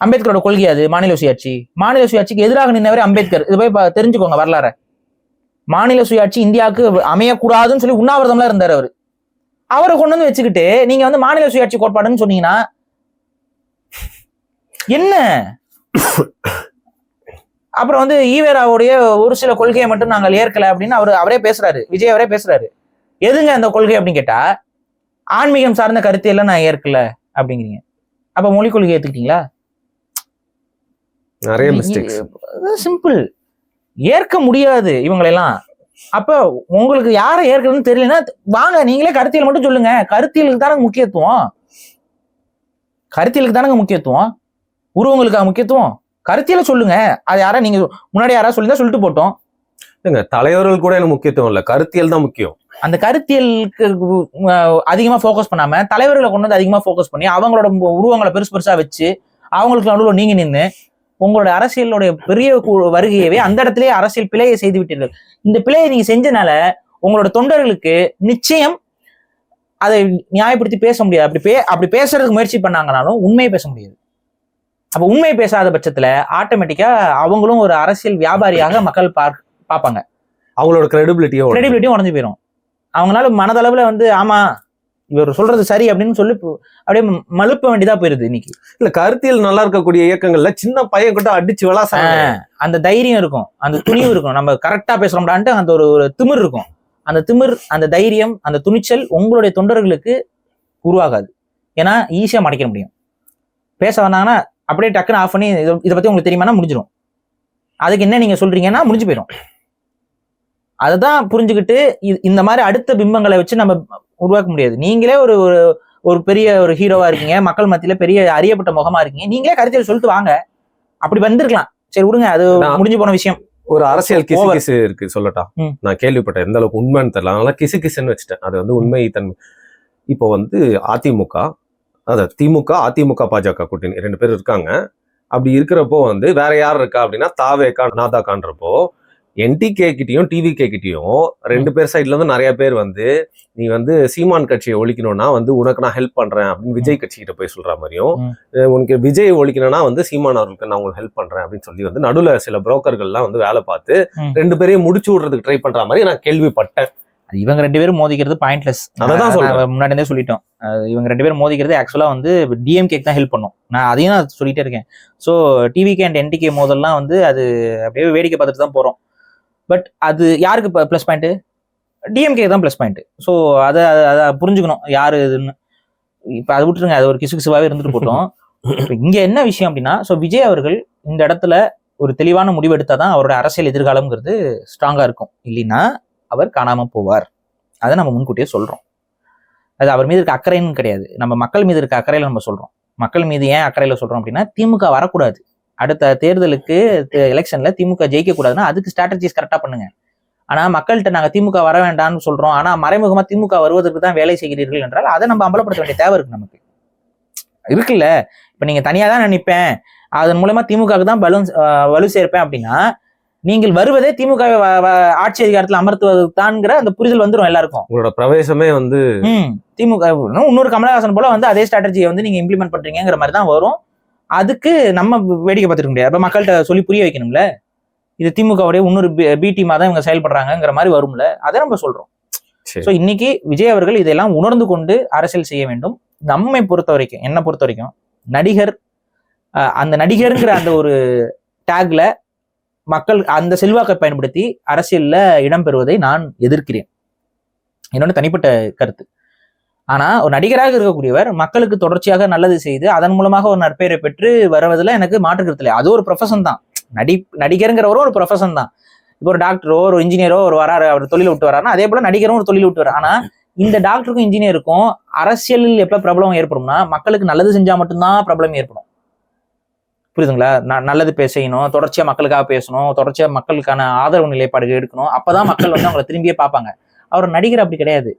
அம்பேத்கரோட கொள்கை அது மாநில சுயாட்சிக்கு எதிராக நின்னவரே அம்பேத்கர். இது போய் தெரிஞ்சுக்கோங்க வரலாற. மாநில சுயாட்சி இந்தியாவுக்கு அமையக்கூடாதுன்னு சொல்லி உண்ணாவிரதம்லாம் இருந்தார் அவரு. அவரை கொண்டு வந்து வச்சுக்கிட்டு நீங்க மாநில சுயாட்சி கோட்பாடுன்னு சொன்னீங்கன்னா என்ன? அப்புறம் ஈவேராவுடைய ஒரு சில கொள்கையை மட்டும் நாங்கள் ஏற்கல அப்படின்னு அவரே பேசுறாரு, விஜய் அவரே பேசுறாரு. எதுங்க அந்த கொள்கை அப்படின்னு கேட்டா, ஆன்மீகம் சார்ந்த கருத்தையெல்லாம் நான் ஏற்கல அப்படிங்கிறீங்க. அப்ப மொழி கொள்கை ஏத்துக்கிட்டீங்களா? நிறைய மிஸ்டேக்ஸ். சிம்பிள். ஏற்க முடியாது இவங்களெல்லாம். அப்ப உங்களுக்கு யாரை ஏற்கிறதுன்னு தெரியலன்னா வாங்க நீங்களே கருத்தியல் மட்டும் சொல்லுங்க. கருத்தியலுக்கு தானங்க முக்கியத்துவம். உருவங்களுக்காக முக்கியத்துவம். கருத்தியல சொல்லுங்க. அது யாரா நீங்க முன்னாடி யாரா சொல்லிட்டு போட்டோம். தலைவர்கள் கூட எனக்கு முக்கியத்துவம் இல்ல, கருத்தியல் தான் முக்கியம். அந்த கருத்தியலுக்கு அதிகமா போக்கஸ் பண்ணாம தலைவர்களை கொண்டு வந்து அதிகமா போக்கஸ் பண்ணி அவங்களோட உருவங்களை பெருசா வச்சு அவங்களுக்கு நடுவில் நீங்க நின்று உங்களோட அரசியலுடைய பெரிய வருகையவே அந்த இடத்திலேயே அரசியல் பிழையை செய்து விட்டீர்கள். இந்த பிழையை நீங்க செஞ்சனால உங்களோட தொண்டர்களுக்கு நிச்சயம் அதை நியாயப்படுத்தி பேச முடியாது. அப்படி பேசுறதுக்கு முயற்சி பண்ணாங்கனாலும் உண்மையை பேச முடியாது. அப்ப உண்மையை பேசாத பட்சத்துல ஆட்டோமேட்டிக்கா அவங்களும் ஒரு அரசியல் வியாபாரியாக மக்கள் பார்ப்பாங்க. அவங்களோட கிரெடிபிலிட்டியும் உடஞ்சு போயிடும். அவங்களால மனதளவுல ஆமா இவர் சொல்றது சரி அப்படின்னு சொல்லி அப்படியே மழுப்ப வேண்டியதா போயிருது. இன்னைக்கு இல்ல கருத்தியல் நல்லா இருக்கக்கூடிய இயக்கங்கள்ல சின்ன பையன் கூட அடிச்சு விளாசாங்க. அந்த தைரியம் இருக்கும், அந்த துணிவு இருக்கும், நம்ம கரெக்டா பேசுறோம்டான்ட்டு அந்த ஒரு திமிர் இருக்கும். அந்த திமிர், அந்த தைரியம், அந்த துணிச்சல் உங்களுடைய தொண்டர்களுக்கு உருவாகாது. ஏன்னா ஈஸியா மடைக்க முடியும். பேச வந்தாங்கன்னா அப்படியே டக்குன்னு ஆஃப் பண்ணி இதை பத்தி உங்களுக்கு தெரியுமானா முடிஞ்சிடும். அதுக்கு என்ன நீங்க சொல்றீங்கன்னா முடிஞ்சு போயிடும். அதைதான் புரிஞ்சுக்கிட்டு இந்த மாதிரி அடுத்த பிம்பங்களை வச்சு நம்ம உருவாக்க முடியாது. நீங்களே ஒரு பெரிய ஒரு ஹீரோவா இருக்கீங்க, மக்கள் மத்தியில பெரிய அறியப்பட்ட முகமா இருக்கீங்க, நீங்களே கருத்தியல் சொல்லிட்டு வாங்க. அப்படி வந்திருக்கலாம், சரி விடுங்க, அது முடிஞ்சு போன விஷயம். ஒரு அரசியல் கிசு இருக்கு சொல்லட்டா. நான் கேள்விப்பட்டேன், எந்த அளவுக்கு உண்மைன்னு தெரியல, அதனால கிசுன்னு வச்சுட்டேன். அது உண்மை தன்மை. இப்போ அதிமுக, அதாவது திமுக, அதிமுக, பாஜக கூட்டணி 2 பேர் இருக்காங்க. அப்படி இருக்கிறப்போ வேற யார் இருக்கா அப்படின்னா தாவேகா, நாதாகான்றப்போ என்டிகே கிட்டையும் டிவிகே கிட்டையும் 2 பேர் சைட்ல இருந்து நிறைய பேர் நீ சீமான் கட்சியை ஒழிக்கணும்னா உனக்கு நான் ஹெல்ப் பண்றேன் அப்படின்னு விஜய் கட்சி கிட்ட போய் சொல்ற மாதிரியும், உனக்கு விஜய் ஒழிக்கணும்னா சீமான் அவர்களுக்கு நான் உங்களுக்கு ஹெல்ப் பண்றேன் அப்படின்னு சொல்லி நடுவுல சில புரோக்கர்கள்லாம் வேலை பார்த்து 2 பேரையும் முடிச்சு விடுறதுக்கு ட்ரை பண்ற மாதிரி நான் கேள்விப்பட்டேன். இவங்க 2 பேரும் மோதிக்கிறது பாயிண்ட்லெஸ். அதான் முன்னாடி இருந்தே சொல்லிட்டோம். இவங்க 2 பேரும் மோதிக்கிறது ஆக்சுவலா டிஎம்கே தான் ஹெல்ப் பண்ணும். நான் அதையும் நான் சொல்லிட்டே இருக்கேன். ஸோ டிவிகே அண்ட் என்டிகே மோதல்லாம் அது அப்படியே வேடிக்கை பார்த்துட்டு தான் போறோம். பட் அது யாருக்கு ப்ளஸ் பாயிண்ட்? டிஎம்கே தான் ப்ளஸ் பாயிண்ட். ஸோ அதை புரிஞ்சுக்கணும் யாரு இதுன்னு. இப்போ அதை விட்டுருங்க, அது ஒரு கிசுகிசுவாவே இருந்துட்டு போட்டோம். இங்க என்ன விஷயம் அப்படின்னா, ஸோ விஜய் அவர்கள் இந்த இடத்துல ஒரு தெளிவான முடிவு எடுத்தாதான் அவரோட அரசியல் எதிர்காலம்ங்கிறது ஸ்ட்ராங்கா இருக்கும். இல்லைன்னா அவர் காணாம போவார். அதை நம்ம முன்கூட்டியே சொல்றோம். அது அவர் மீது இருக்க அக்கறைன்னு கிடையாது, நம்ம மக்கள் மீது இருக்க அக்கறையில நம்ம சொல்றோம். மக்கள் மீது ஏன் அக்கறையில சொல்றோம் அப்படின்னா, திமுக வரக்கூடாது. அடுத்த தேர்தலுக்கு எலெக்ஷன்ல திமுக ஜெயிக்க கூடாதுன்னா அதுக்கு ஸ்ட்ராட்டஜிஸ் கரெக்டா பண்ணுங்க. ஆனா மக்கள்கிட்ட நாங்க திமுக வர வேண்டாம்னு சொல்றோம், ஆனா மறைமுகமா திமுக வருவதற்கு தான் வேலை செய்கிறீர்கள் என்றால் அதை நம்ம அம்பலப்படுத்த வேண்டிய தேவை இருக்கு நமக்கு இருக்குல்ல. இப்ப நீங்க தனியா தான் நினைப்பேன், அதன் மூலமா திமுகவுக்கு தான் வலு சேர்ப்பேன் அப்படின்னா நீங்கள் வருவதே திமுக ஆட்சி அதிகாரத்தில் அமர்த்துவதற்கு தான்ங்கிற அந்த புரிதல் வந்துடும் எல்லாருக்கும். உங்களோட பிரவேசமே வந்து திமுக இன்னொரு கமலஹாசன் போல வந்து அதே ஸ்ட்ராட்டஜியை வந்து நீங்க இம்ப்ளிமெண்ட் பண்றீங்கிற மாதிரி தான் வரும். அதுக்கு நம்ம வேடிக்கை பார்த்துக்க முடியாது. அப்ப மக்கள்கிட்ட சொல்லி புரிய வைக்கணும்ல, இது திமுகவுடைய இன்னொரு பி டீமா தான் இவங்க செயல்படுறாங்கிற மாதிரி வரும்ல, அதை நம்ம சொல்றோம். ஸோ இன்னைக்கு விஜய் அவர்கள் இதெல்லாம் உணர்ந்து கொண்டு அரசியல் செய்ய வேண்டும். நம்மை பொறுத்த வரைக்கும், என்னை பொறுத்த வரைக்கும் நடிகர், அந்த நடிகருங்கிற அந்த ஒரு டேக்ல மக்கள் அந்த செல்வாக்கை பயன்படுத்தி அரசியல்ல இடம்பெறுவதை நான் எதிர்க்கிறேன், என்னோட தனிப்பட்ட கருத்து. ஆனா ஒரு நடிகராக இருக்கக்கூடியவர் மக்களுக்கு தொடர்ச்சியாக நல்லது செய்து அதன் மூலமாக ஒரு நற்பெயரை பெற்று வருவதில் எனக்கு மாற்று கருத்து இல்லை. அது ஒரு ப்ரொஃபஷன் தான். நடிகருங்கிறவரும் ஒரு ப்ரொஃபஷன் தான். இப்போ ஒரு டாக்டரோ ஒரு இன்ஜினியரோ ஒரு வராரு, அவர் தொழில் விட்டு வராருன்னா அதே போல நடிகரும் ஒரு தொழில் விட்டு வர்றாரு. ஆனா இந்த டாக்டருக்கும் இன்ஜினியருக்கும் அரசியலில் எப்ப பிரபலம் ஏற்படும்னா மக்களுக்கு நல்லது செஞ்சா மட்டும்தான் பிரபலம் ஏற்படும். புரியுதுங்களா? நல்லது செய்யணும், தொடர்ச்சியா மக்களுக்காக பேசணும், தொடர்ச்சியா மக்களுக்கான ஆதரவு நிலைப்பாடுகள் எடுக்கணும், அப்பதான் மக்கள் வந்து அவங்களை திரும்பியே பார்ப்பாங்க. அவர் நடிகர் அப்படி கிடையாது.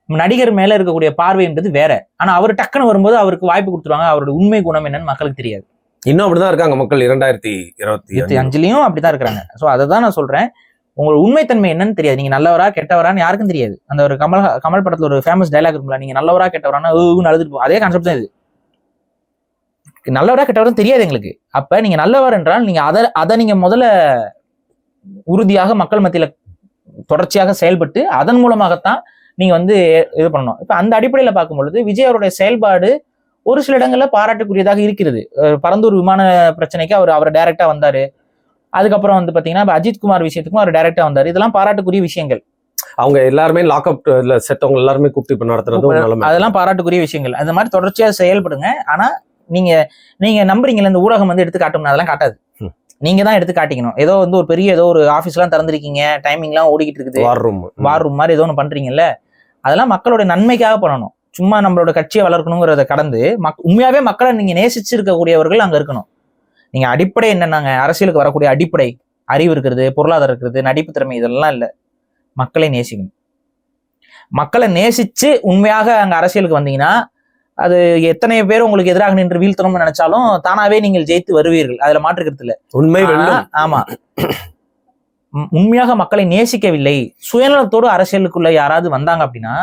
நடிகர் மேல இருக்கக்கூடிய பார்வைன்றது வேற. ஆனா அவர் டக்குன்னு வரும்போது அவருக்கு வாய்ப்பு கொடுத்துருவாங்க. அவரோட உண்மை குணம் என்னன்னு மக்களுக்கு தெரியாது. இன்னும் அப்படிதான் இருக்காங்க மக்கள் 2025 அப்படிதான் இருக்கிறாங்க. சோ அதை தான் நான் சொல்றேன், உங்களோட உண்மைத்தன்மை என்னன்னு தெரியாது. நீங்க நல்லவரா கெட்டவரான்னு யாருக்கும் தெரியாது. அந்த ஒரு கமல் படத்துல ஒரு ஃபேமஸ் டைலாக் இருக்குல்ல, நீங்க நல்லவரா கெட்டவரானா அழுதுட்டு அதே கான்செப்ட் தான் இது. நல்லவரா கெட்டவரும் தெரியாது எங்களுக்கு. அப்ப நீங்க நல்லவர் என்றால் நீங்க அதை நீங்க முதல்ல உறுதியாக மக்கள் மத்தியில தொடர்ச்சியாக செயல்பட்டு அதன் மூலமாகத்தான் நீங்க வந்து இது பண்ணணும். இப்ப அந்த அடிப்படையில பார்க்கும் பொழுது விஜய் அவருடைய செயல்பாடு ஒரு சில இடங்கள்ல பாராட்டுக்குரியதாக இருக்கிறது. பரந்தூர் விமான பிரச்சனைக்கு அவரை டைரக்டா வந்தாரு. அதுக்கப்புறம் வந்து பாத்தீங்கன்னா அஜித்குமார் விஷயத்துக்கும் அவர் டைரக்டா வந்தாரு. இதெல்லாம் பாராட்டுக்குரிய விஷயங்கள். அவங்க எல்லாருமே லாக்அப் செட்டவங்க எல்லாருமே கூப்பிட்டு இப்ப நடத்துறது அதெல்லாம் பாராட்டுக்குரிய விஷயங்கள். அந்த மாதிரி தொடர்ச்சியா செயல்படுங்க. ஆனா நீங்க நம்புறீங்களா, இந்த ஊடகம் வந்து எடுத்து காட்டணும், அதெல்லாம் காட்டாது. நீங்க தான் எடுத்து காட்டிக்கணும். ஏதோ வந்து ஒரு பெரிய ஏதோ ஒரு ஆபீஸ் எல்லாம் திறந்திருக்கீங்க, டைமிங் எல்லாம் ஓடிக்கிட்டு இருக்குது, வார் ரூம் மாதிரி ஏதோ ஒன்று பண்றீங்கல்ல, அதெல்லாம் மக்களோட நன்மைக்காக பண்ணணும். சும்மா நம்மளோட கட்சியை வளர்க்கணுங்கிறத கடந்து உண்மையாவே மக்களை நீங்க நேசிச்சு இருக்கக்கூடியவர்கள் அங்க இருக்கணும். நீங்க அடிப்படை என்னன்னாங்க, அரசியலுக்கு வரக்கூடிய அடிப்படை அறிவு இருக்கிறது, பொருளாதாரம் இருக்கிறது, நடிப்பு திறமை, இதெல்லாம் இல்லை. மக்களை நேசிக்கணும். மக்களை நேசிச்சு உண்மையாக அங்க அரசியலுக்கு வந்தீங்கன்னா அது எத்தனை பேர் உங்களுக்கு எதிராக நின்று வீழ்த்தணும்னு நினைச்சாலும் தானாவே நீங்கள் ஜெயித்து வருவீர்கள். அதுல மாற்றுக்கிறது இல்லை. உண்மை. ஆமா, உண்மையாக மக்களை நேசிக்கவில்லை, சுயநலத்தோடு அரசியலுக்குள்ள யாராவது வந்தாங்க அப்படின்னா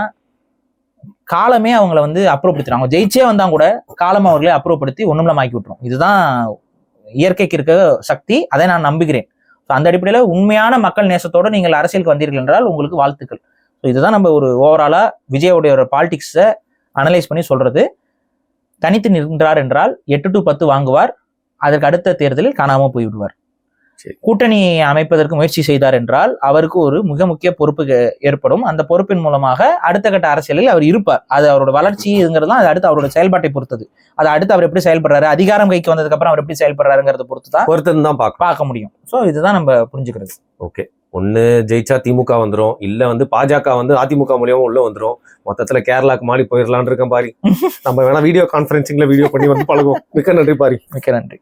காலமே அவங்களை வந்து அப்புறப்படுத்துறாங்க. ஜெயிச்சே வந்தாங்க கூட காலம் அவர்களை அப்புறப்படுத்தி ஒண்ணுமில்லமாக்கி விட்டுரும். இதுதான் இயற்கைக்கு இருக்க சக்தி. அதை நான் நம்புகிறேன். அந்த அடிப்படையில உண்மையான மக்கள் நேசத்தோடு நீங்கள் அரசியலுக்கு வந்தீர்கள் என்றால் உங்களுக்கு வாழ்த்துக்கள். இதுதான் நம்ம ஒரு ஓவராலா விஜயோடைய ஒரு பாலிடிக்ஸை அனலைஸ் பண்ணி சொல்றது. தனித்து நின்றார் என்றால் 8 to 10 வாங்குவார், அதற்கு அடுத்த தேர்தலில் காணாம போய்விடுவார். கூட்டணி அமைப்பதற்கு முயற்சி செய்தார் என்றால் அவருக்கு ஒரு மிக முக்கிய பொறுப்பு ஏற்படும். அந்த பொறுப்பின் மூலமாக அடுத்த கட்ட அரசியலில் அவர் இருப்பார். அது அவரோட வளர்ச்சிங்கிறதுலாம் அது அடுத்து அவரோட செயல்பாட்டை பொறுத்தது. அது அடுத்து அவர் எப்படி செயல்படுறாரு, அதிகாரம் கைக்கு வந்ததுக்கு அப்புறம் அவர் எப்படி செயல்படுறாருங்கிறத பொறுத்து தான் பார்க்க முடியும். ஸோ இதுதான் நம்ம புரிஞ்சுக்கிறது. ஓகே, ஒண்ணு ஜெயிச்சா திமுக வந்துரும், இல்ல வந்து பாஜக வந்து அதிமுக மூலியமா உள்ள வந்துரும். மொத்தத்துல கேரளாக்கு மாறி போயிடலான் இருக்கேன் பாரி. நம்ம வேணா வீடியோ கான்ஃபரன்சிங்ல வீடியோ பண்ணி வந்து பழகுவோம். மிக்க நன்றி பாரி. மிக்க நன்றி.